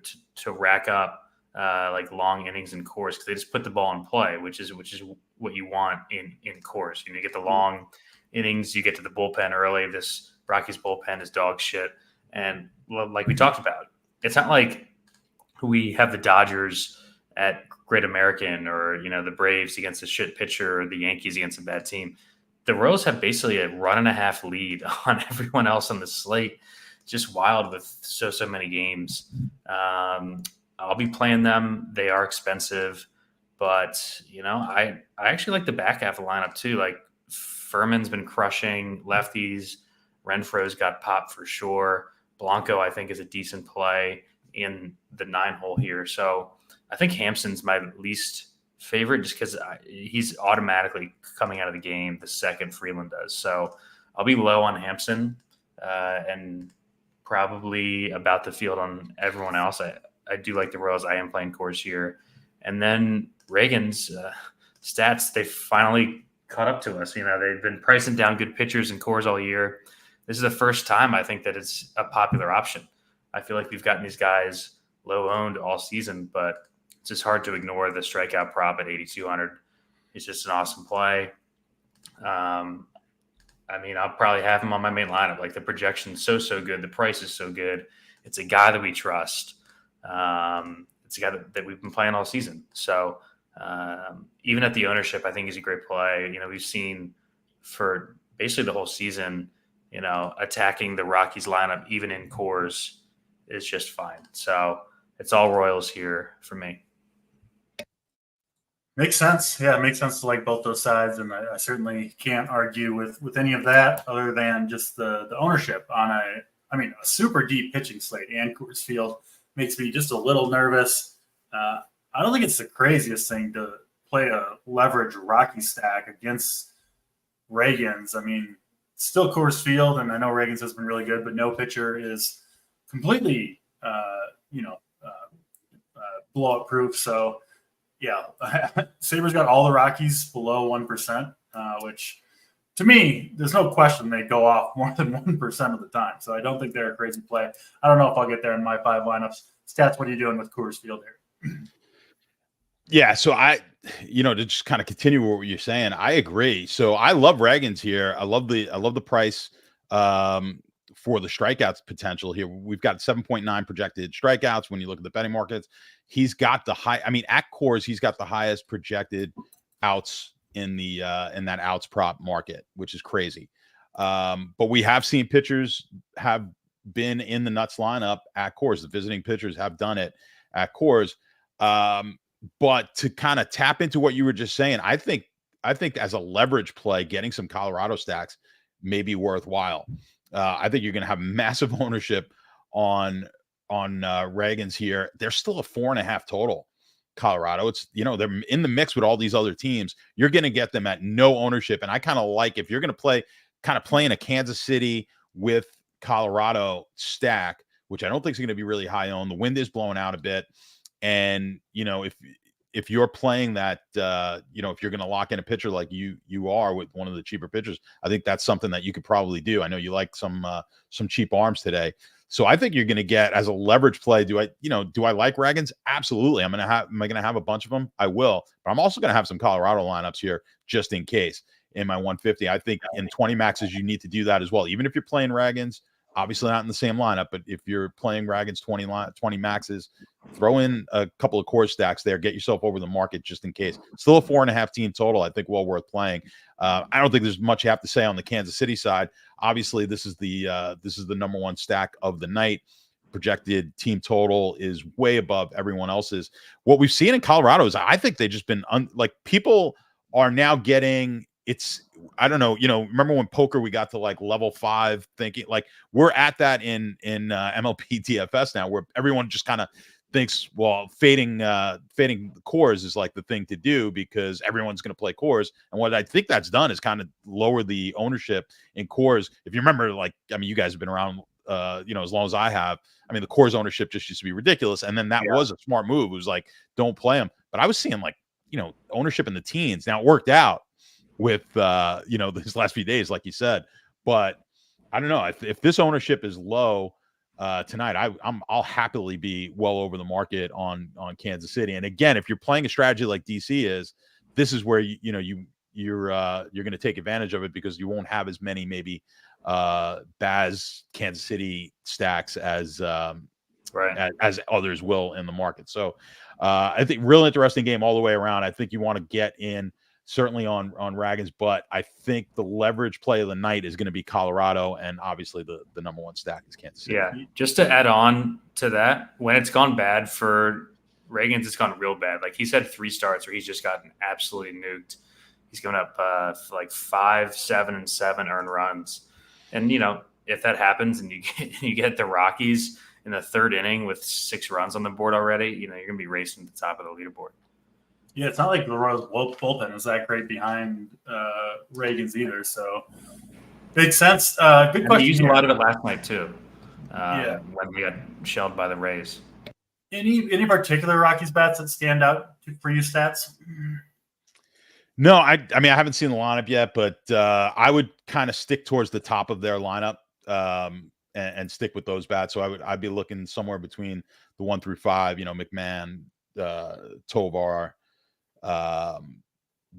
rack up like long innings in Coors because they just put the ball in play, which is what you want in Coors. You get the long innings, you get to the bullpen early. This Rockies bullpen is dog shit, and like we talked about, it's not like we have the Dodgers at Great American or the Braves against a shit pitcher or the Yankees against a bad team. The Royals have basically a 1.5 lead on everyone else on the slate. Just wild with so many games. I'll be playing them. They are expensive, but I actually like the back half of the lineup too. Like Furman's been crushing lefties. Renfro's got pop for sure. Blanco, I think, is a decent play in the 9-hole here. So I think Hampson's my least favorite just because he's automatically coming out of the game the second Freeland does. So I'll be low on Hampson and probably about the field on everyone else. I do like the Royals. I am playing Coors here. And then Reagan's stats, they finally caught up to us. They've been pricing down good pitchers in Coors all year. This is the first time I think that it's a popular option. I feel like we've gotten these guys low owned all season, but it's just hard to ignore the strikeout prop at 8,200. It's just an awesome play. I'll probably have him on my main lineup. Like the projection's so good. The price is so good. It's a guy that we trust. It's a guy that we've been playing all season. So even at the ownership, I think he's a great play. We've seen for basically the whole season, attacking the Rockies lineup, even in Coors, is just fine. So it's all Royals here for me.
Makes sense. Yeah, it makes sense to like both those sides, and I certainly can't argue with any of that other than just the ownership on a super deep pitching slate. And Coors Field makes me just a little nervous. I don't think it's the craziest thing to play a leverage Rocky stack against Reagan's. Still Coors Field, and I know Reagan's has been really good, but no pitcher is completely, blowout proof. So, yeah, Sabres got all the Rockies below 1%, which to me, there's no question they go off more than 1% of the time. So I don't think they're a crazy play. I don't know if I'll get there in my 5 lineups. Stats, what are you doing with Coors Field here?
Yeah, so to just kind of continue what you're saying, I agree. So I love Reagan's here. I love the price for the strikeouts potential here. We've got 7.9 projected strikeouts when you look at the betting markets. He's got the at Coors, he's got the highest projected outs in that outs prop market, which is crazy. But we have seen pitchers have been in the nuts lineup at Coors. The visiting pitchers have done it at Coors. But to kind of tap into what you were just saying, I think as a leverage play, getting some Colorado stacks may be worthwhile. I think you're going to have massive ownership on Reagan's here. They're still a 4.5 total. Colorado, it's they're in the mix with all these other teams. You're going to get them at no ownership, and I kind of like if you're going to play in a Kansas City with Colorado stack, which I don't think is going to be really high owned. The wind is blowing out a bit. And, if you're playing that, if you're going to lock in a pitcher like you are with one of the cheaper pitchers, I think that's something that you could probably do. I know you like some cheap arms today. So I think you're going to get as a leverage play. Do I like Reagan's? Absolutely. Am I going to have a bunch of them? I will. But I'm also going to have some Colorado lineups here just in case in my 150. I think in 20 maxes, you need to do that as well. Even if you're playing Reagan's, Obviously not in the same lineup, but if you're playing Ragan's 20 maxes, throw in a couple of core stacks there, get yourself over the market just in case. Still a 4.5 team total. I think well worth playing. I don't think there's much you have to say on the Kansas City side. Obviously, this is the number one stack of the night. Projected team total is way above everyone else's. What we've seen in Colorado is I think they've just been people are now getting I don't know, remember when poker we got to like level 5 thinking like we're at that in MLB DFS now where everyone just kind of thinks, well, fading the cores is like the thing to do because everyone's going to play cores. And what I think that's done is kind of lower the ownership in cores. If you remember, you guys have been around as long as I have. I mean, the cores ownership just used to be ridiculous. And then that was a smart move. It was like, don't play them. But I was seeing ownership in the teens. Now it worked out with, these last few days, like you said, but I don't know if this ownership is low tonight, I'll happily be well over the market on Kansas City. And again, if you're playing a strategy like DC is, this is where you're going to take advantage of it because you won't have as many maybe Baz Kansas City stacks as others will in the market. So I think real interesting game all the way around. I think you want to get in certainly on Raggins, but I think the leverage play of the night is going to be Colorado, and obviously the number one stack is Kansas City.
Yeah, just to add on to that, when it's gone bad for Raggins, it's gone real bad. Like he's had 3 starts where he's just gotten absolutely nuked. He's going up like 5, 7, and 7 earned runs. And, if that happens and you get the Rockies in the 3rd inning with 6 runs on the board already, you're going to be racing to the top of the leaderboard.
Yeah, it's not like the Royals bullpen is that great behind Ragan's either. So makes sense. Good question.
He used a lot of it last night too. When we got shelled by the Rays.
Any particular Rockies bats that stand out for you stats?
No, I haven't seen the lineup yet, but I would kind of stick towards the top of their lineup and stick with those bats. So I'd be looking somewhere between the 1 through 5. McMahon, Tovar,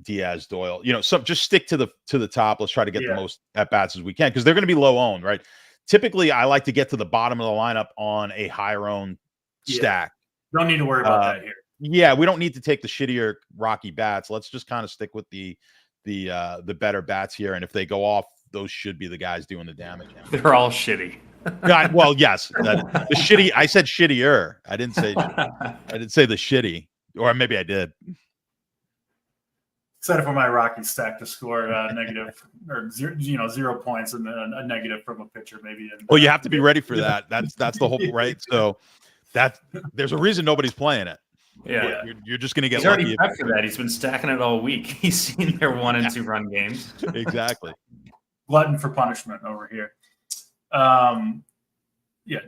Diaz, Doyle. So just stick to the top. Let's try to get the most at bats as we can because they're going to be low owned, right? Typically, I like to get to the bottom of the lineup on a higher owned stack.
Don't need to worry about that here.
Yeah, we don't need to take the shittier Rocky bats. Let's just kind of stick with the better bats here. And if they go off, those should be the guys doing the damage.
They're all shitty.
God, well, yes, the shitty. I said shittier. I didn't say the shitty, or maybe I did.
Excited for my Rockies stack to score negative or 0 points and then a negative from a pitcher maybe.
Well, you have to be ready for that. That's the whole right. So there's a reason nobody's playing it.
Yeah,
you're just going to get
He's
lucky.
already prepped for that. He's been stacking it all week. He's seen their 1 and 2 run games.
Exactly.
Glutton for punishment over here.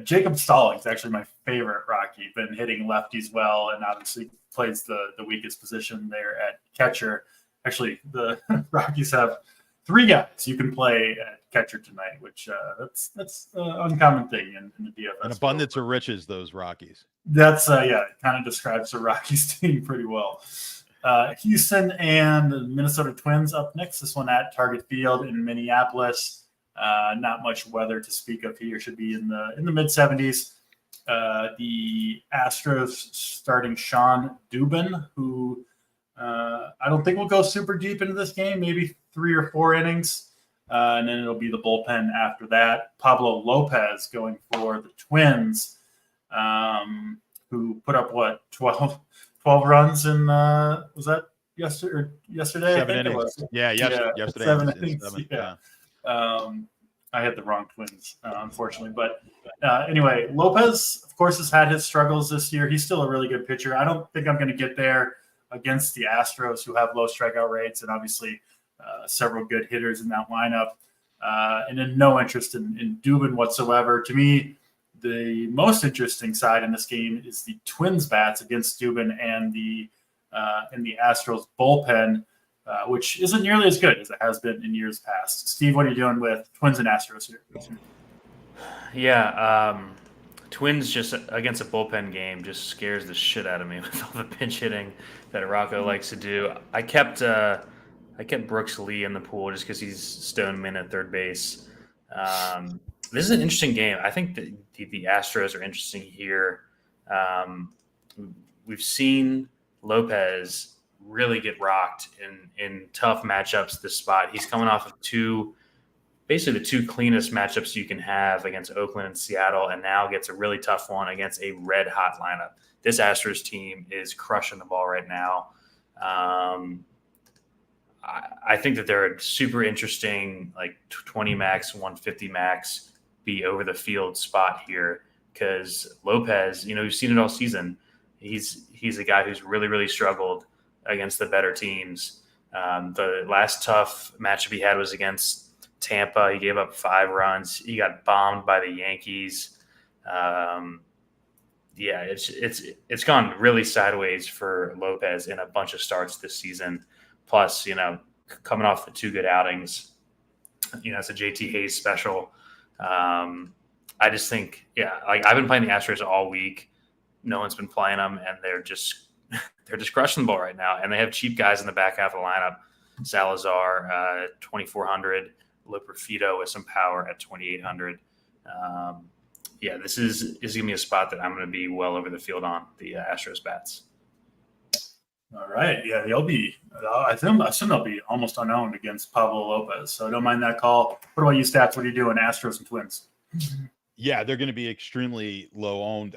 Jacob Stallings actually my favorite Rocky. Been hitting lefties well, and obviously plays the weakest position there at catcher. Actually, the Rockies have 3 guys you can play at catcher tonight, which that's an uncommon thing in the DFS.
An abundance of riches, those Rockies.
That's it kind of describes the Rockies team pretty well. Houston and the Minnesota Twins up next. This one at Target Field in Minneapolis. Not much weather to speak of here. Should be in the mid 70s. The Astros starting Sean Dubin, who I don't think will go super deep into this game. Maybe 3 or 4 innings, and then it'll be the bullpen after that. Pablo Lopez going for the Twins, who put up 12 runs in was that yesterday?
7 innings. Yesterday.
7 innings. I had the wrong Twins, unfortunately. But anyway, Lopez, of course, has had his struggles this year. He's still a really good pitcher. I don't think I'm going to get there against the Astros, who have low strikeout rates and obviously several good hitters in that lineup. And then no interest in Dubin whatsoever. To me, the most interesting side in this game is the Twins bats against Dubin and the Astros bullpen, which isn't nearly as good as it has been in years past. Steve, what are you doing with Twins and Astros here?
Yeah, Twins just against a bullpen game just scares the shit out of me with all the pinch hitting that Rocco likes to do. I kept Brooks Lee in the pool just because he's stone min at third base. This is an interesting game. I think that the Astros are interesting here. We've seen Lopez really get rocked in tough matchups this spot. He's coming off of basically the two cleanest matchups you can have against Oakland and Seattle, and now gets a really tough one against a red-hot lineup. This Astros team is crushing the ball right now. I think that they're a super interesting, like 20 max, 150 max, be over the field spot here, because Lopez, we've seen it all season. He's a guy who's really, really struggled against the better teams. The last tough matchup he had was against Tampa. He gave up 5 runs. He got bombed by the Yankees. It's gone really sideways for Lopez in a bunch of starts this season. Plus, coming off the 2 good outings, it's a JT Hayes special. I just think, I've been playing the Astros all week. No one's been playing them, and they're just crushing the ball right now. And they have cheap guys in the back half of the lineup. Salazar, 2,400. Loperfido with some power at 2,800. This is going to be a spot that I'm going to be well over the field on, the Astros bats.
All right. Yeah, I assume they'll be almost unowned against Pablo Lopez. So don't mind that call. What about you, Stats? What are you doing, Astros and Twins?
Yeah, they're going to be extremely low owned.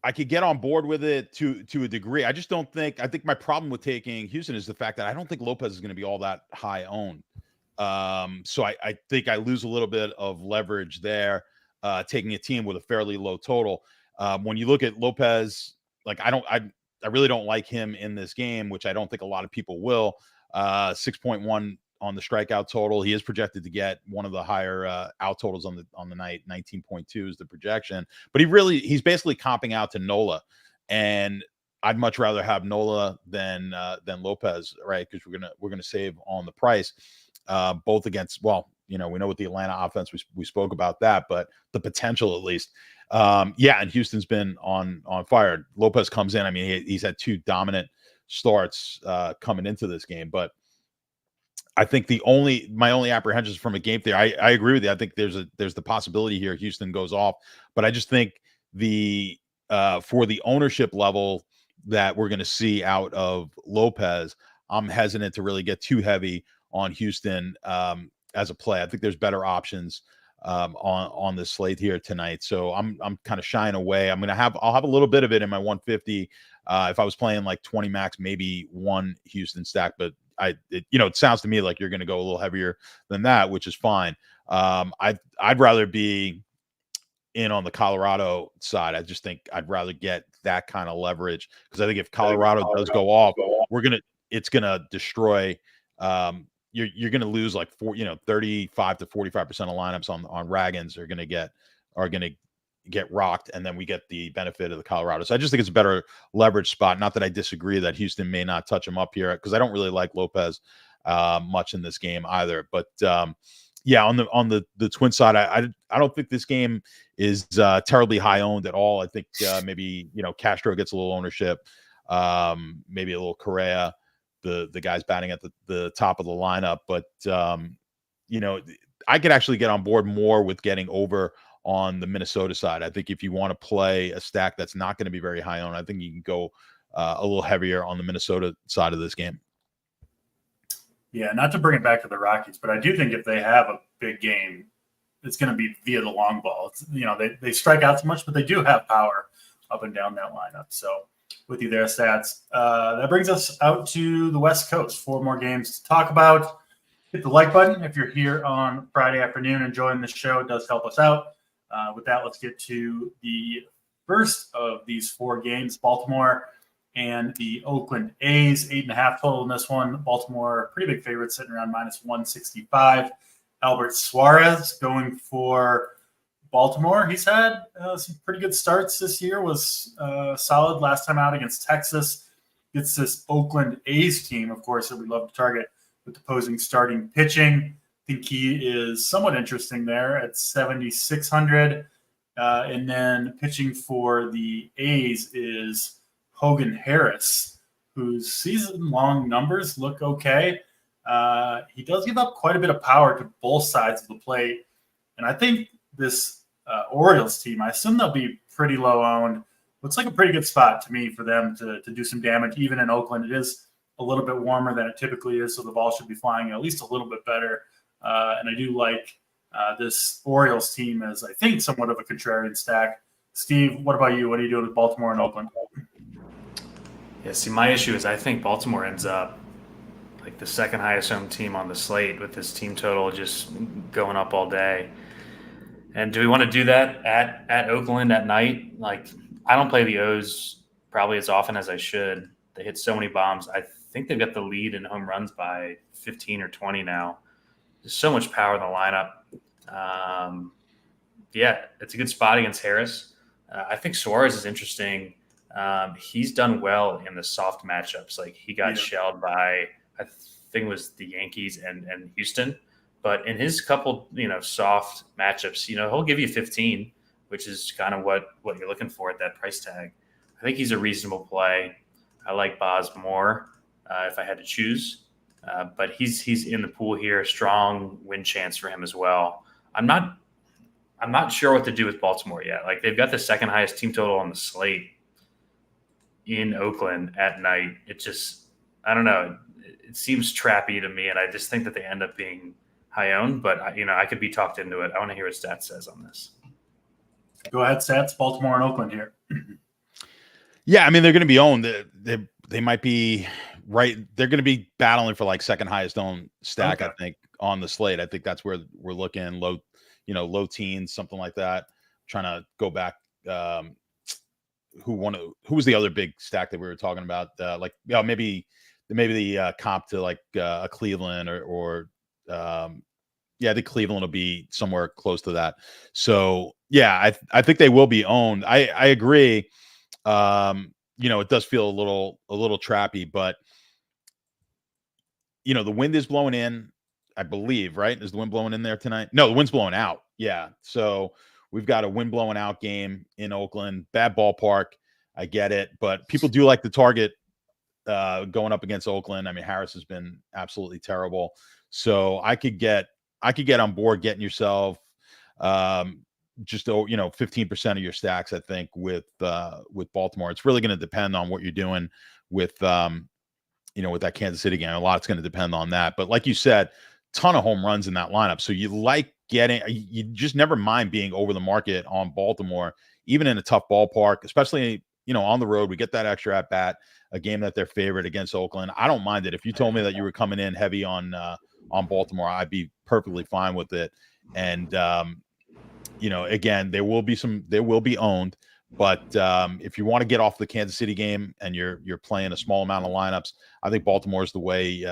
I could get on board with it to a degree. I think my problem with taking Houston is the fact that I don't think Lopez is going to be all that high owned. So I think I lose a little bit of leverage there, taking a team with a fairly low total. When you look at Lopez, I really don't like him in this game, which I don't think a lot of people will. 6.1 on the strikeout total. He is projected to get one of the higher out totals on the night. 19.2 is the projection, but he's basically comping out to Nola, and I'd much rather have Nola than Lopez, right? Because we're gonna save on the price, both against. Well, we know with the Atlanta offense, we spoke about that, but the potential at least. And Houston's been on fire. Lopez comes in. I mean, he's had 2 dominant starts coming into this game, but I think my only apprehensions from a game theory, I agree with you. I think there's the possibility here Houston goes off, but I just think for the ownership level that we're going to see out of Lopez, I'm hesitant to really get too heavy on Houston as a play. I think there's better options on the slate here tonight, so I'm kind of shying away. I'll have a little bit of it in my 150. If I was playing like 20 max, maybe 1 Houston stack, but it sounds to me like you're going to go a little heavier than that, which is fine. I'd rather be in on the Colorado side. I just think I'd rather get that kind of leverage, because I think if Colorado does go off, it's going to destroy. You're going to lose like 35 to 45% of lineups on Ragans are going to get rocked, and then we get the benefit of the Colorado. So I just think it's a better leverage spot. Not that I disagree that Houston may not touch him up here, because I don't really like Lopez much in this game either. But on the Twin side, I don't think this game is terribly high owned at all. I think maybe Castro gets a little ownership, maybe a little Correa, the guys batting at the top of the lineup. But I could actually get on board more with getting over on the Minnesota side. I think if you want to play a stack that's not going to be very high owned, I think you can go a little heavier on the Minnesota side of this game.
Yeah, not to bring it back to the Rockies, but I do think if they have a big game, it's going to be via the long ball. They strike out so much, but they do have power up and down that lineup. So with you there, Stats. That brings us out to the West Coast. 4 more games to talk about. Hit the like button if you're here on Friday afternoon enjoying the show. It does help us out. With that, let's get to the first of these 4 games. Baltimore and the Oakland A's, 8.5 total in this one. Baltimore, pretty big favorite, sitting around -165. Albert Suarez going for Baltimore. He's had some pretty good starts this year, was solid last time out against Texas. It's this Oakland A's team, of course, that we love to target with opposing starting pitching. I think he is somewhat interesting there at 7,600. And then pitching for the A's is Hogan Harris, whose season-long numbers look okay. he does give up quite a bit of power to both sides of the plate. And I think this Orioles team, I assume they'll be pretty low owned. Looks like a pretty good spot to me for them to do some damage. Even in Oakland, it is a little bit warmer than it typically is, so the ball should be flying at least a little bit better. And I do like this Orioles team as, I think, somewhat of a contrarian stack. Steve, what about you? What are you doing with Baltimore and Oakland?
Yeah, see, my issue is I think Baltimore ends up like the second highest home team on the slate with this team total just going up all day. And do we want to do that at Oakland at night? Like, I don't play the O's probably as often as I should. They hit so many bombs. I think they've got the lead in home runs by 15 or 20 now. There's so much power in the lineup. Yeah, it's a good spot against Harris. I think Suarez is interesting. He's done well in the soft matchups. Like, he got shelled by, I think it was the Yankees and Houston. But in his couple, soft matchups, he'll give you 15, which is kind of what you're looking for at that price tag. I think he's a reasonable play. I like Boz more if I had to choose. But he's in the pool here. Strong win chance for him as well. I'm not sure what to do with Baltimore yet. Like, they've got the second highest team total on the slate in Oakland at night. It just, I don't know. It seems trappy to me, and I just think that they end up being high owned. But I could be talked into it. I want to hear what Stats says on this.
Go ahead, Stats. Baltimore and Oakland here.
Yeah, I mean, they're going to be owned. They might be right. They're going to be battling for like second highest owned stack, okay. I think, on the slate. I think that's where we're looking low teens, something like that. Trying to go back. Who was the other big stack that we were talking about? Maybe the comp to like a Cleveland or the Cleveland will be somewhere close to that. So yeah, I think they will be owned. I agree. It does feel a little trappy, but the wind is blowing in, I believe, right? Is the wind blowing in there tonight? No, the wind's blowing out. Yeah. So we've got a wind blowing out game in Oakland. Bad ballpark. I get it, but people do like the target going up against Oakland. I mean, Harris has been absolutely terrible. So I could get on board getting yourself just 15% of your stacks, I think, with Baltimore. It's really going to depend on what you're doing with with that Kansas City game. A lot's going to depend on that. But like you said, ton of home runs in that lineup. So you just never mind being over the market on Baltimore, even in a tough ballpark, especially on the road. We get that extra at bat, a game that they're favored against Oakland. I don't mind it. If you told me that you were coming in heavy on Baltimore, I'd be perfectly fine with it. And again, there will be owned, but if you want to get off the Kansas City game and you're playing a small amount of lineups, I think Baltimore is the way,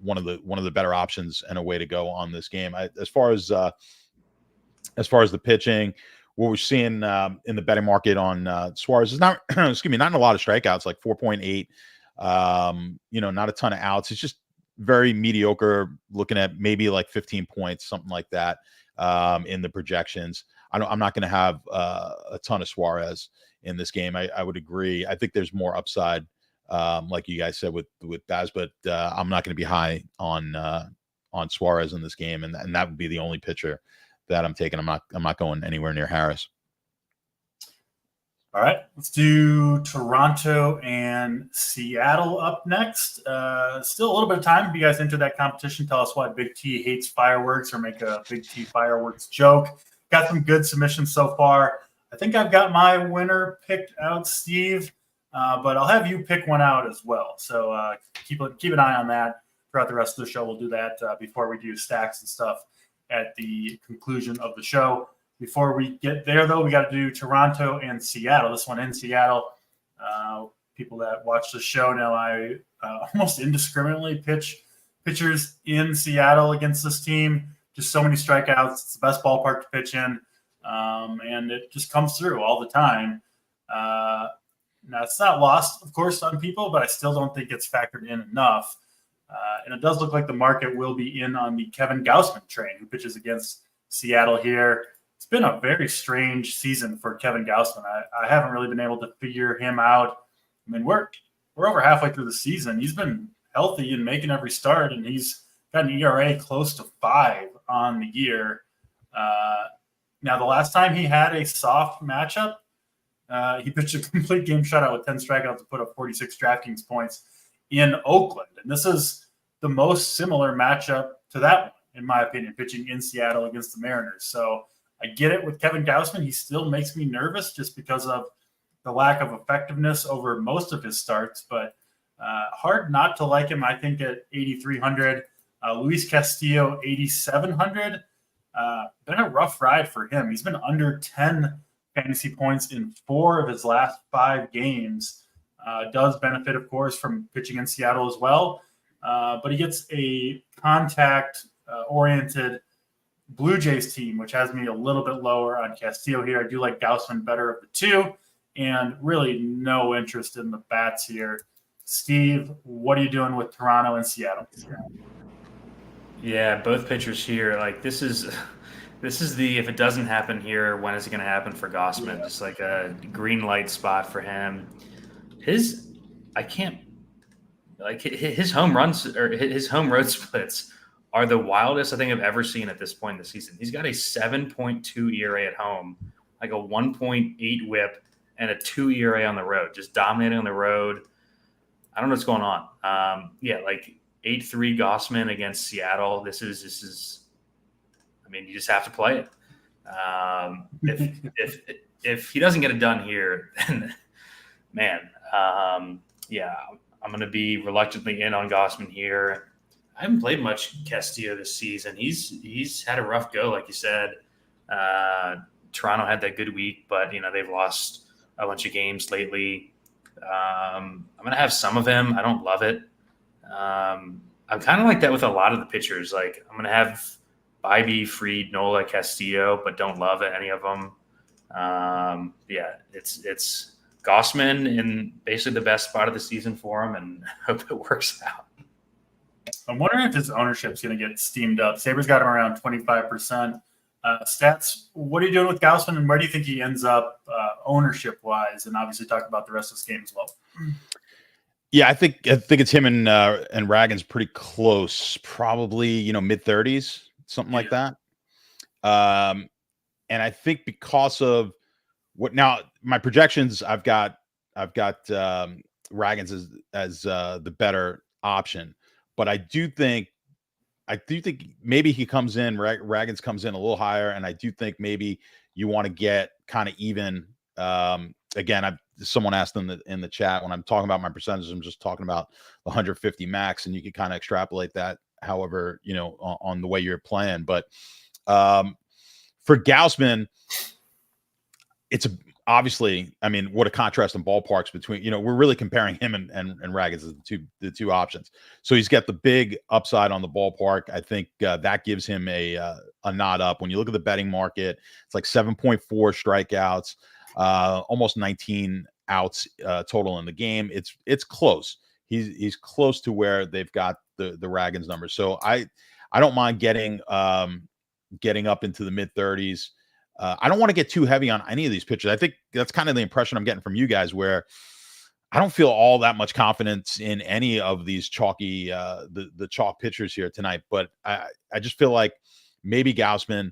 one of the better options and a way to go on this game. As far as the pitching, what we're seeing in the betting market on Suarez is not not in a lot of strikeouts, like 4.8. Not a ton of outs. It's just very mediocre, looking at maybe like 15 points, something like that, in the projections. I'm not going to have a ton of Suarez in this game. I would agree. I think there's more upside, like you guys said with Baz, but I'm not going to be high on Suarez in this game, and that would be the only pitcher that I'm taking. I'm not going anywhere near Harris.
All right, let's do Toronto and Seattle up next. Still a little bit of time. If you guys enter that competition, tell us why Big T hates fireworks or make a Big T fireworks joke. Got some good submissions so far. I think I've got my winner picked out, Steve, but I'll have you pick one out as well. So keep an eye on that throughout the rest of the show. We'll do that before we do stacks and stuff at the conclusion of the show. Before we get there, though, we got to do Toronto and Seattle. This one in Seattle. People that watch the show know I almost indiscriminately pitch pitchers in Seattle against this team. Just so many strikeouts. It's the best ballpark to pitch in, and it just comes through all the time. Now, it's not lost, of course, on people, but I still don't think it's factored in enough. And it does look like the market will be in on the Kevin Gausman train, who pitches against Seattle here. It's been a very strange season for Kevin Gausman. I haven't really been able to figure him out. I mean, we're over halfway through the season. He's been healthy and making every start, and he's got an ERA close to 5 on the year. Now, the last time he had a soft matchup, he pitched a complete game shutout with 10 strikeouts to put up 46 DraftKings points in Oakland. And this is the most similar matchup to that one, in my opinion, pitching in Seattle against the Mariners. So I get it with Kevin Gausman. He still makes me nervous just because of the lack of effectiveness over most of his starts, but hard not to like him, I think, at 8,300. Luis Castillo, 8,700. Been a rough ride for him. He's been under 10 fantasy points in 4 of his last 5 games. Does benefit, of course, from pitching in Seattle as well. But he gets a contact-oriented Blue Jays team, which has me a little bit lower on Castillo here. I do like Gausman better of the two, and really no interest in the bats here. Steve, what are you doing with Toronto and Seattle?
Yeah, both pitchers here. Like this is the if it doesn't happen here, when is it going to happen for Gausman? Just like a green light spot for him. His home runs or his home road splits are the wildest I think I've ever seen at this point in the season. He's got a 7.2 ERA at home, like a 1.8 WHIP, and a 2 ERA on the road, just dominating on the road. I don't know what's going on. Like 8-3 Gausman against Seattle. This is. I mean, you just have to play it. If he doesn't get it done here, then man, I'm going to be reluctantly in on Gausman here. I haven't played much Castillo this season. He's had a rough go, like you said. Toronto had that good week, but they've lost a bunch of games lately. I'm going to have some of him. I don't love it. I'm kind of like that with a lot of the pitchers. Like I'm going to have Bybee, Fried, Nola, Castillo, but don't love any of them. It's Gausman in basically the best spot of the season for him, and hope it works out.
I'm wondering if his ownership's going to get steamed up. Sabres got him around 25%. Stats, what are you doing with Gausman, and where do you think he ends up ownership-wise? And obviously talk about the rest of this game as well.
Yeah, I think it's him and Ragan's pretty close, probably mid-30s, something like that. And I think because of what now my projections, I've got Ragan's as the better option, but I do think maybe he comes in, Ragan's comes in a little higher, and I do think maybe you want to get kind of even. Again, someone asked in the chat, when I'm talking about my percentages, I'm just talking about the 150 max, and you can kind of extrapolate that however, on the way you're playing. But for Gausman, it's obviously, I mean, what a contrast in ballparks between, we're really comparing him and Raggins as the two options. So he's got the big upside on the ballpark. I think that gives him a nod up. When you look at the betting market, it's like 7.4 strikeouts, almost 19 outs total in the game. It's close. He's close to where they've got the Raggins numbers. So I don't mind getting up into the mid 30s. I don't want to get too heavy on any of these pitchers. I think that's kind of the impression I'm getting from you guys, where I don't feel all that much confidence in any of these chalky, the chalk pitchers here tonight. But I just feel like maybe Gausman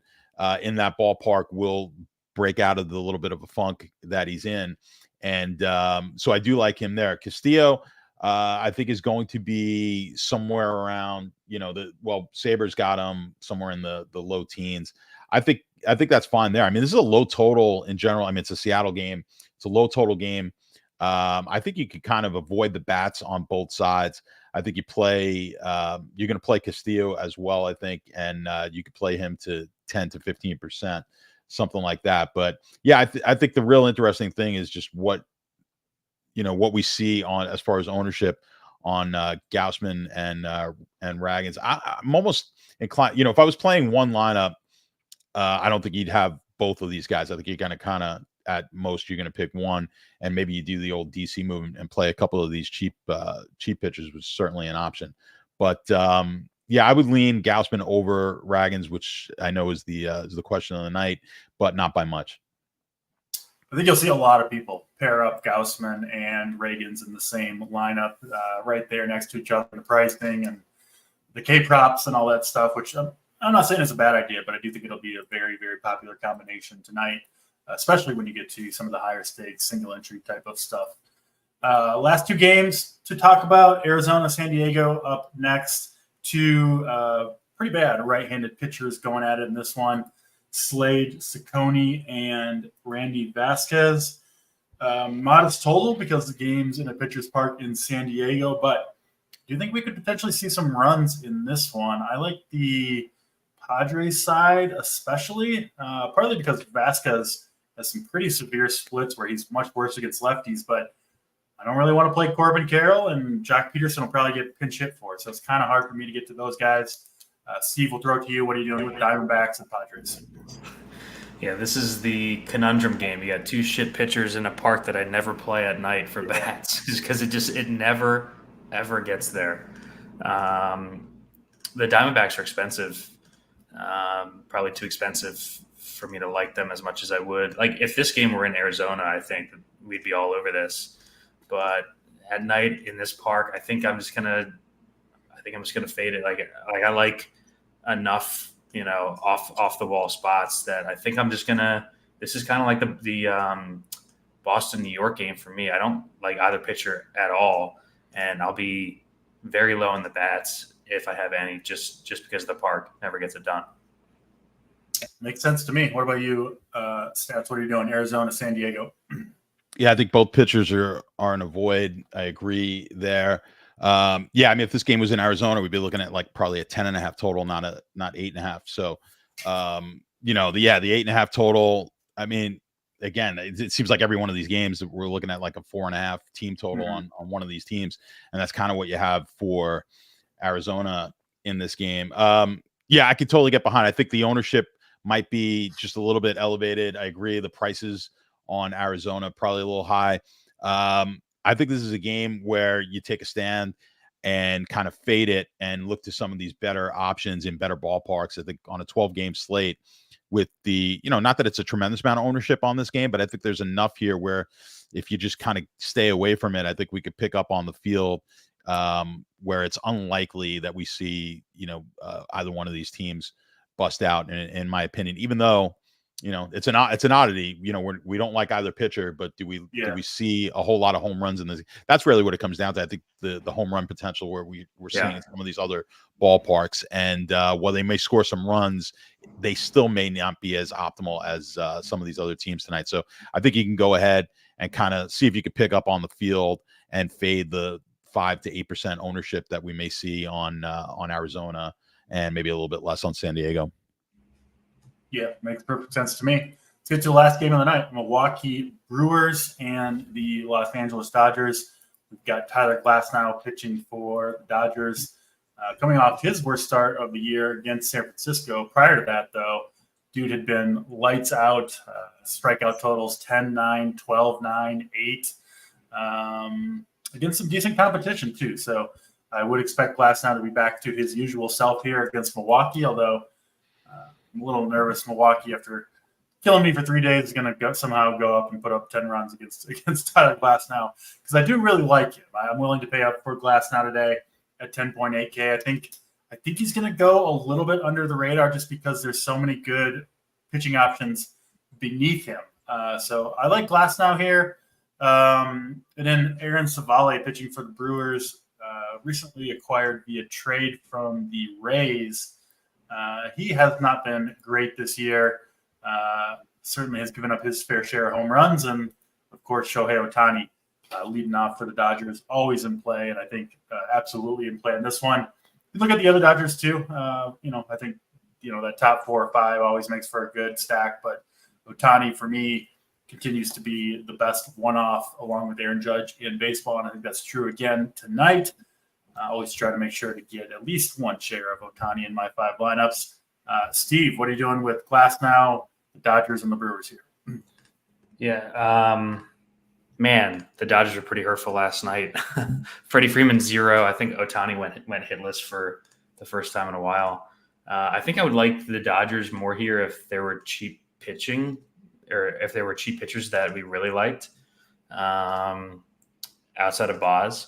in that ballpark will break out of the little bit of a funk that he's in. And so I do like him there. Castillo, I think is going to be somewhere around, Sabres got him somewhere in the low teens. I think that's fine there. I mean, this is a low total in general. I mean, it's a Seattle game. It's a low total game. I think you could kind of avoid the bats on both sides. I think you're going to play Castillo as well, I think, and you could play him to 10 to 15%, something like that. But yeah, I think the real interesting thing is just what we see on as far as ownership on Gausman and Raggins. I'm almost inclined, if I was playing one lineup, I don't think you'd have both of these guys. I think you're going to kind of, at most, you're going to pick one, and maybe you do the old DC move and play a couple of these cheap pitchers, which is certainly an option. But yeah, I would lean Gausman over Raggins, which I know is the question of the night, but not by much.
I think you'll see a lot of people pair up Gaussman and Reagans in the same lineup right there next to each other in the pricing and the K props and all that stuff, which I'm not saying it's a bad idea, but I do think it'll be a very, very popular combination tonight, especially when you get to some of the higher stakes, single entry type of stuff. Last two games to talk about: Arizona, San Diego up next. Two pretty bad right-handed pitchers going at it in this one. Slade, Ciccone, and Randy Vasquez. Modest total because the game's in a pitcher's park in San Diego, but do you think we could potentially see some runs in this one? I like the Padres side especially, partly because Vasquez has some pretty severe splits where he's much worse against lefties, but I don't really want to play Corbin Carroll, and Jock Peterson will probably get pinch hit for it, so it's kind of hard for me to get to those guys. Steve, we'll throw it to you. What are you doing with Diamondbacks and Padres?
Yeah, this is the conundrum game. You got two shit pitchers in a park that I never play at night for bats because it never, ever gets there. The Diamondbacks are expensive, probably too expensive for me to like them as much as I would. Like, if this game were in Arizona, I think we'd be all over this. But at night in this park, I think I'm just gonna fade it. Like I like enough, off the wall spots that I think I'm just gonna. This is kind of like the Boston New York game for me. I don't like either pitcher at all, and I'll be very low in the bats if I have any, just because the park never gets it done.
Makes sense to me. What about you, Stats? What are you doing? Arizona, San Diego.
Yeah, I think both pitchers are in a void. I agree there. I mean, if this game was in Arizona, we'd be looking at like probably a 10.5 total, not 8.5. So, the 8.5 total. I mean, again, it seems like every one of these games we're looking at like a 4.5 team total on one of these teams, and that's kind of what you have for Arizona in this game. I could totally get behind. I think the ownership might be just a little bit elevated. I agree. The prices on Arizona probably a little high. I think this is a game where you take a stand and kind of fade it and look to some of these better options in better ballparks. I think on a 12-game slate with the, not that it's a tremendous amount of ownership on this game, but I think there's enough here where if you just kind of stay away from it, I think we could pick up on the field where it's unlikely that we see, either one of these teams bust out, in my opinion, even though, it's an oddity. We don't like either pitcher, but do we see a whole lot of home runs in this? That's really what it comes down to. I think the home run potential where we're seeing in some of these other ballparks, and while they may score some runs, they still may not be as optimal as some of these other teams tonight. So I think you can go ahead and kind of see if you could pick up on the field and fade the 5 to 8% ownership that we may see on Arizona, and maybe a little bit less on San Diego.
Yeah, makes perfect sense to me. Let's get to the last game of the night: Milwaukee Brewers and the Los Angeles Dodgers. We've got Tyler Glasnow pitching for the Dodgers, coming off his worst start of the year against San Francisco. Prior to that, though, dude had been lights out, strikeout totals 10-9, 12-9, 8, against some decent competition too. So I would expect Glasnow to be back to his usual self here against Milwaukee, although I'm a little nervous. Milwaukee, after killing me for 3 days, is going to somehow go up and put up 10 runs against Tyler Glasnow, because I do really like him. I'm willing to pay up for Glasnow today at 10.8K. I think he's going to go a little bit under the radar just because there's so many good pitching options beneath him. So I like Glasnow here. And then Aaron Savale pitching for the Brewers, recently acquired via trade from the Rays. He has not been great this year. Certainly has given up his fair share of home runs. And, of course, Shohei Ohtani leading off for the Dodgers, always in play, and I think absolutely in play in this one. You look at the other Dodgers, too. I think, that top 4 or 5 always makes for a good stack. But Ohtani, for me, continues to be the best one-off along with Aaron Judge in baseball, and I think that's true again tonight. I always try to make sure to get at least one share of Ohtani in my 5 lineups. Steve, what are you doing with Glasnow, the Dodgers, and the Brewers here?
Yeah, man, the Dodgers were pretty hurtful last night. Freddie Freeman 0. I think Ohtani went hitless for the first time in a while. I think I would like the Dodgers more here if there were cheap pitching or if there were cheap pitchers that we really liked outside of Boz.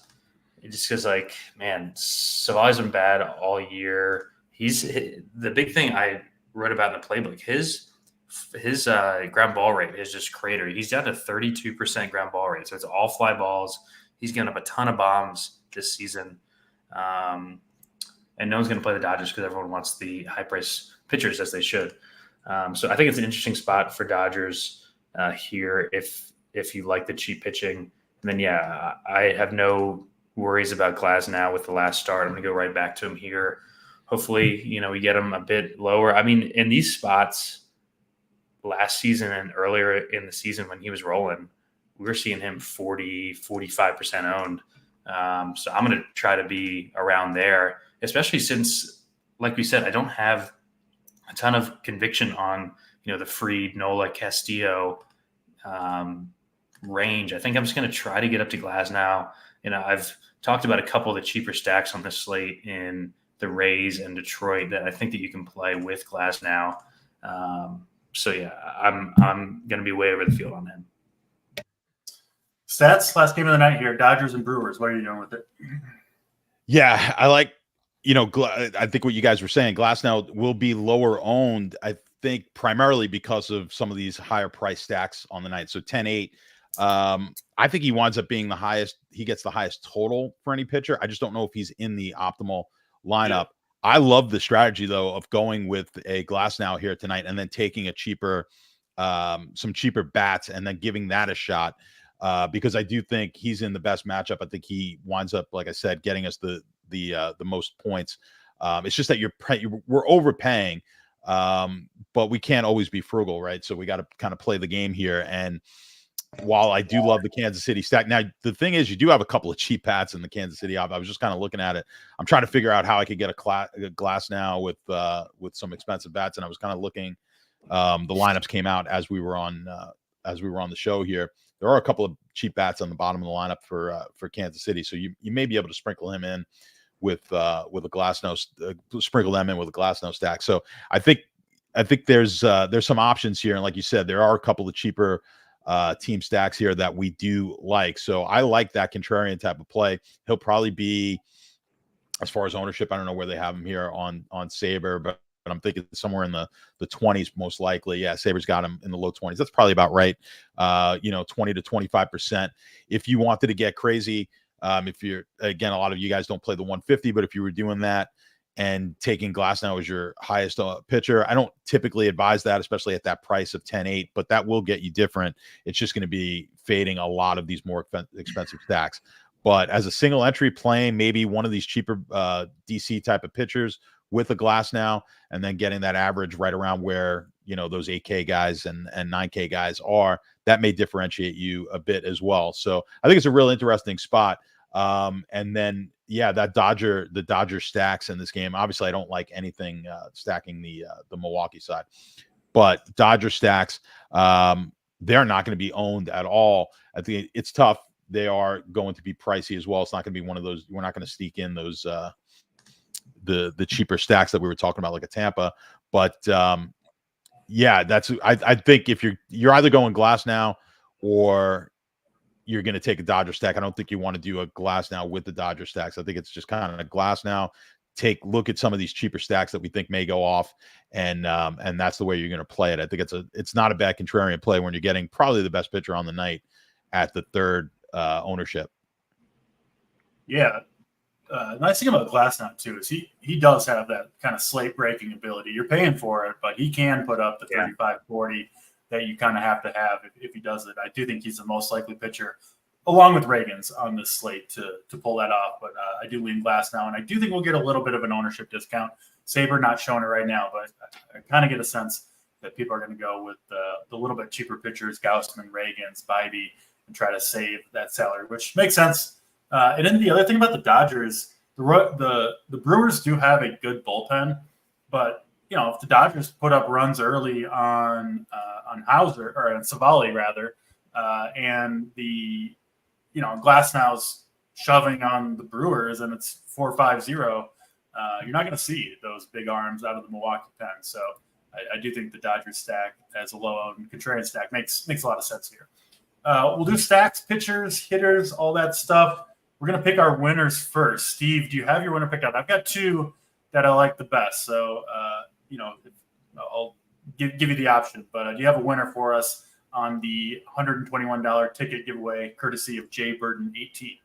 Just because, like, man, Savali's been bad all year. The big thing I wrote about in the playbook. His ground ball rate is just cratered. He's down to 32% ground ball rate, so it's all fly balls. He's given up a ton of bombs this season, and no one's going to play the Dodgers because everyone wants the high price pitchers, as they should. So I think it's an interesting spot for Dodgers here if you like the cheap pitching. And then, yeah, I have no worries about Glasnow with the last start. I'm going to go right back to him here. Hopefully, we get him a bit lower. I mean, in these spots last season and earlier in the season when he was rolling, we were seeing him 40, 45% owned. So I'm going to try to be around there, especially since, like we said, I don't have a ton of conviction on, the Fried, Nola, Castillo range. I think I'm just going to try to get up to Glasnow. I've talked about a couple of the cheaper stacks on the slate in the Rays and Detroit that I think that you can play with Glasnow. So yeah, I'm going to be way over the field on him.
Stats, last game of the night here, Dodgers and Brewers. What are you doing with it?
Yeah, I like, I think what you guys were saying, Glasnow will be lower owned, I think primarily because of some of these higher price stacks on the night. So 10-8. I think he winds up being the highest. He gets the highest total for any pitcher. I just don't know if he's in the optimal lineup. Yeah. I love the strategy though of going with a Glasnow here tonight and then taking a cheaper, some cheaper bats and then giving that a shot. Because I do think he's in the best matchup. I think he winds up, like I said, getting us the most points. It's just that we're overpaying, but we can't always be frugal, right? So we got to kind of play the game here. And while I do love the Kansas City stack, now the thing is, you do have a couple of cheap bats in the Kansas City. I was just kind of looking at it. I'm trying to figure out how I could get a Glasnow with some expensive bats, and I was kind of looking. The lineups came out as we were on the show here. There are a couple of cheap bats on the bottom of the lineup for Kansas City, so you may be able to sprinkle him in with a Glasnow, sprinkle them in with a Glasnow stack. So I think there's some options here, and like you said, there are a couple of cheaper team stacks here that we do like. So I like that contrarian type of play. He'll probably be, as far as ownership, I don't know where they have him here on Saber, but I'm thinking somewhere in the 20s most likely. Yeah, Saber's got him in the low 20s. That's probably about right. 20 to 25%. If you wanted to get crazy, if you're, again, a lot of you guys don't play the 150, but if you were doing that and taking Glasnow as your highest pitcher, I don't typically advise that, especially at that price of 10-8, but that will get you different. It's just going to be fading a lot of these more expensive stacks. But as a single entry playing maybe one of these cheaper DC type of pitchers with a Glasnow, and then getting that average right around where, those 8K guys and 9K guys are, that may differentiate you a bit as well. So I think it's a real interesting spot. And then, yeah, the Dodger stacks in this game. Obviously, I don't like anything stacking the Milwaukee side, but Dodger stacks, they're not going to be owned at all. I think it's tough. They are going to be pricey as well. It's not going to be one of those. We're not going to sneak in those the cheaper stacks that we were talking about, like a Tampa. But yeah, I think if you're either going Glasnow or you're going to take a Dodger stack. I don't think you want to do a Glasnow with the Dodger stacks. I think it's just kind of a Glasnow. Look at some of these cheaper stacks that we think may go off, and that's the way you're going to play it. I think it's not a bad contrarian play when you're getting probably the best pitcher on the night at the third ownership. Yeah.
Nice thing about Glasnow too is he does have that kind of slate breaking ability. You're paying for it, but he can put up the 35-40 that you kind of have to have if he does it. I do think he's the most likely pitcher, along with Reagans, on this slate to pull that off. But I do lean Glasnow, and I do think we'll get a little bit of an ownership discount. Saber not showing it right now, but I kind of get a sense that people are going to go with the little bit cheaper pitchers, Gausman, Reagans, Bybee, and try to save that salary, which makes sense. And then the other thing about the Dodgers, the Brewers do have a good bullpen, but if the Dodgers put up runs early on Hauser or on Savali rather, and the Glasnow's shoving on the Brewers and it's 4-5-0, you're not going to see those big arms out of the Milwaukee pen. So I do think the Dodgers stack as a low-owned contrarian stack makes a lot of sense here. We'll do stacks, pitchers, hitters, all that stuff. We're going to pick our winners first. Steve, do you have your winner picked out? I've got two that I like the best. So, I'll give you the option. But do you have a winner for us on the $121 ticket giveaway, courtesy of Jay Burton 18?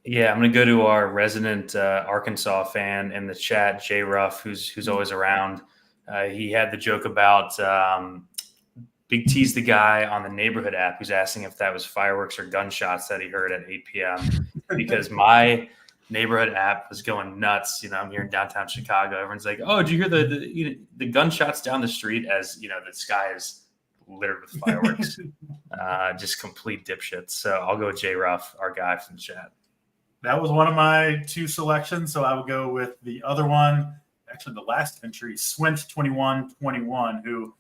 Yeah, I'm going to go to our resident Arkansas fan in the chat, Jay Ruff, who's always around. He had the joke about Big T's the guy on the neighborhood app who's asking if that was fireworks or gunshots that he heard at 8 p.m. because my neighborhood app was going nuts. I'm here in downtown Chicago. Everyone's like, "Oh, did you hear the gunshots down the street?" As the sky is littered with fireworks. Just complete dipshits. So I'll go with Jay Ruff, our guy from the chat.
That was one of my two selections, so I will go with the other one. Actually, the last entry, Swint2121, who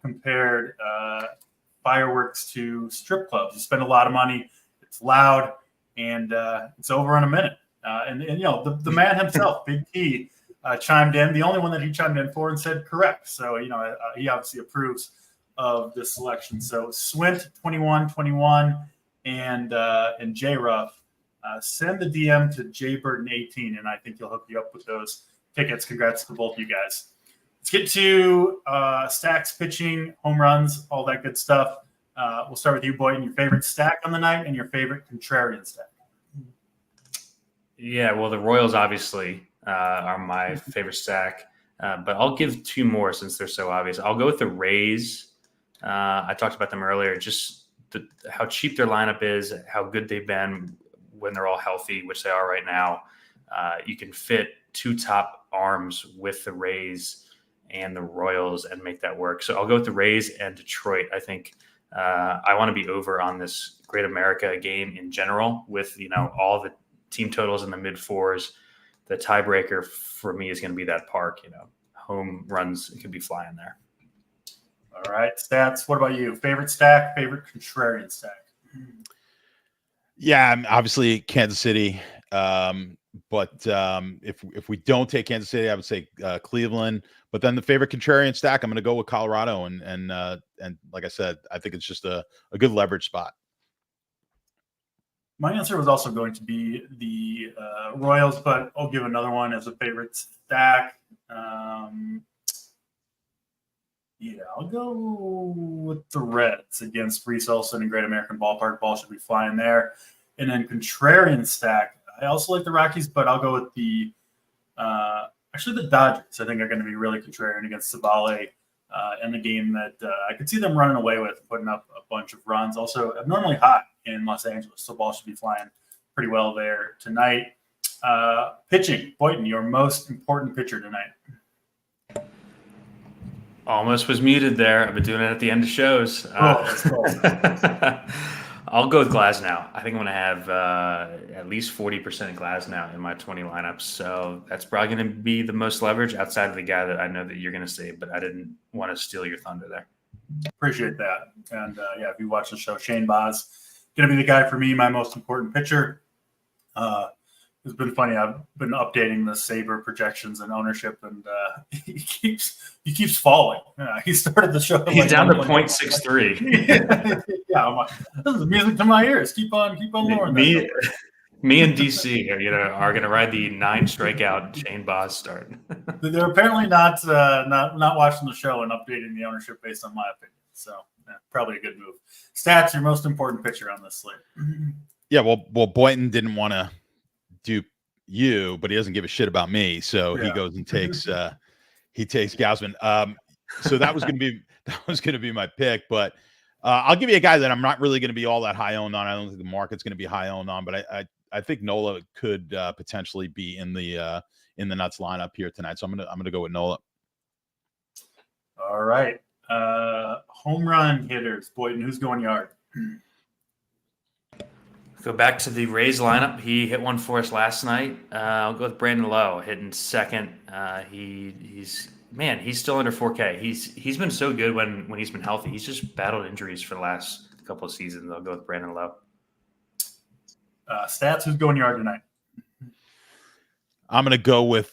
compared fireworks to strip clubs. You spend a lot of money, it's loud, and it's over in a minute. And the man himself, Big T, chimed in. The only one that he chimed in for and said correct. So he obviously approves of this selection. So Swint2121 and J Ruff. Send the DM to jburton18, and I think he'll hook you up with those tickets. Congrats to both you guys. Let's get to stacks, pitching, home runs, all that good stuff. We'll start with you, Boyden. Your favorite stack on the night and your favorite contrarian stack.
Yeah, well, the Royals obviously are my favorite stack, but I'll give two more since they're so obvious. I'll go with the Rays. I talked about them earlier, just how cheap their lineup is, how good they've been when they're all healthy, which they are right now. You can fit two top arms with the Rays and the Royals and make that work. So I'll go with the Rays and Detroit. I think I want to be over on this Great America game in general with, all the team totals in the mid fours. The tiebreaker for me is going to be that park, home runs. It could be flying there.
All right. Stats. What about you? Favorite stack, favorite contrarian stack?
Yeah, obviously Kansas City. But if we don't take Kansas City, I would say Cleveland. But then the favorite contrarian stack, I'm going to go with Colorado. And like I said, I think it's just a good leverage spot.
My answer was also going to be the Royals, but I'll give another one as a favorite stack. I'll go with the Reds against Reese Olson and Great American Ballpark. Ball should be flying there. And then contrarian stack, I also like the Rockies, but I'll go with the Dodgers. I think are going to be really contrarian against Savale in the game that I could see them running away with, putting up a bunch of runs. Also, abnormally hot in Los Angeles, so ball should be flying pretty well there tonight. Pitching, Boyden, your most important pitcher tonight.
Almost was muted there. I've been doing it at the end of shows.
That's cool.
I'll go with Glasnow. I think I'm going to have at least 40% Glasnow in my 20 lineups. So that's probably going to be the most leverage outside of the guy that I know that you're going to say, but I didn't want to steal your thunder there.
Appreciate that. And if you watch the show, Shane Boz going to be the guy for me, my most important pitcher. It's been funny. I've been updating the Sabre projections and ownership, and he keeps falling. He started the show.
He's down to 0.63.
Yeah, I'm like, this is music to my ears. Keep on lowering.
Me and DC are going to ride the 9 strikeout Shane Boz start.
They're apparently not watching the show and updating the ownership based on my opinion. So probably a good move. Stats, your most important pitcher on this slate.
Yeah, well, Boynton didn't want to do you, but he doesn't give a shit about me, so he goes and takes Gausman. So that was going to be my pick, but I'll give you a guy that I'm not really going to be all that high owned on. I don't think the market's going to be high owned on, but I think Nola could potentially be in the Nuts lineup here tonight. So I'm gonna go with Nola.
All right, home run hitters, Boyden. Who's going yard?
Go back to the Rays lineup. He hit one for us last night. I'll go with Brandon Lowe, hitting second. He's still under 4K. He's been so good when he's been healthy. He's just battled injuries for the last couple of seasons. I'll go with Brandon Lowe.
Stats, who's going yard tonight? I'm
going to go with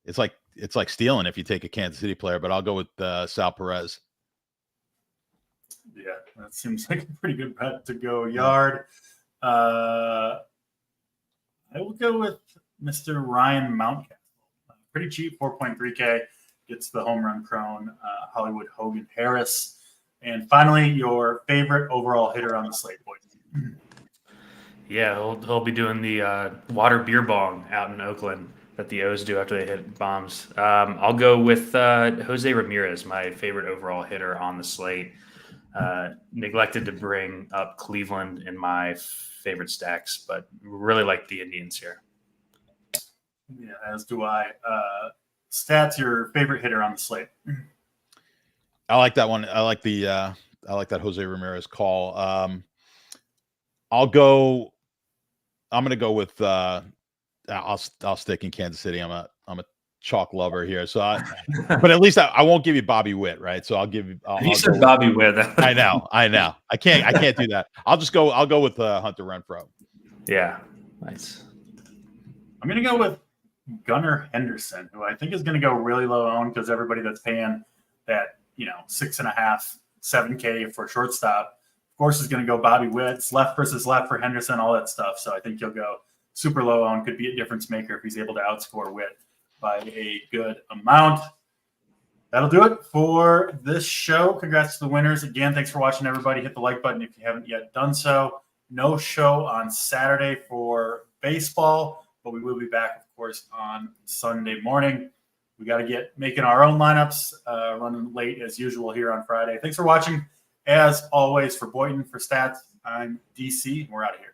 it's it's like stealing if you take a Kansas City player, but I'll go with Sal Perez.
Yeah, that seems like a pretty good bet to go yard. I will go with Mr. Ryan Mountcastle. Pretty cheap, 4.3K. Gets the home run prone Hollywood Hogan Harris. And finally, your favorite overall hitter on the slate, boys.
Yeah, he'll be doing the water beer bong out in Oakland that the O's do after they hit bombs. I'll go with Jose Ramirez, my favorite overall hitter on the slate. Neglected to bring up Cleveland in my favorite stacks, but really like the Indians here.
Yeah, as do I. Stats, your favorite hitter on the slate.
I like that one. I like that Jose Ramirez call. I'm going to go with I'll stick in Kansas City. I'm a chalk lover here. So but at least I won't give you Bobby Witt, right? So I'll give you
You said Bobby Witt.
I know. I can't do that. I'll go with Hunter Renfroe.
Yeah. Nice.
I'm gonna go with Gunnar Henderson, who I think is going to go really low owned because everybody that's paying that 6.5, 7K for shortstop, of course, is going to go Bobby Witt. It's left versus left for Henderson, all that stuff. So I think he'll go super low owned. Could be a difference maker if he's able to outscore Witt by a good amount. That'll do it for this show. Congrats to the winners. Again, thanks for watching, everybody. Hit the like button if you haven't yet done so. No show on Saturday for baseball, but we will be back, of course, on Sunday morning. We got to get making our own lineups, running late as usual here on Friday. Thanks for watching. As always, for Boynton, for Stats, I'm DC. We're out of here.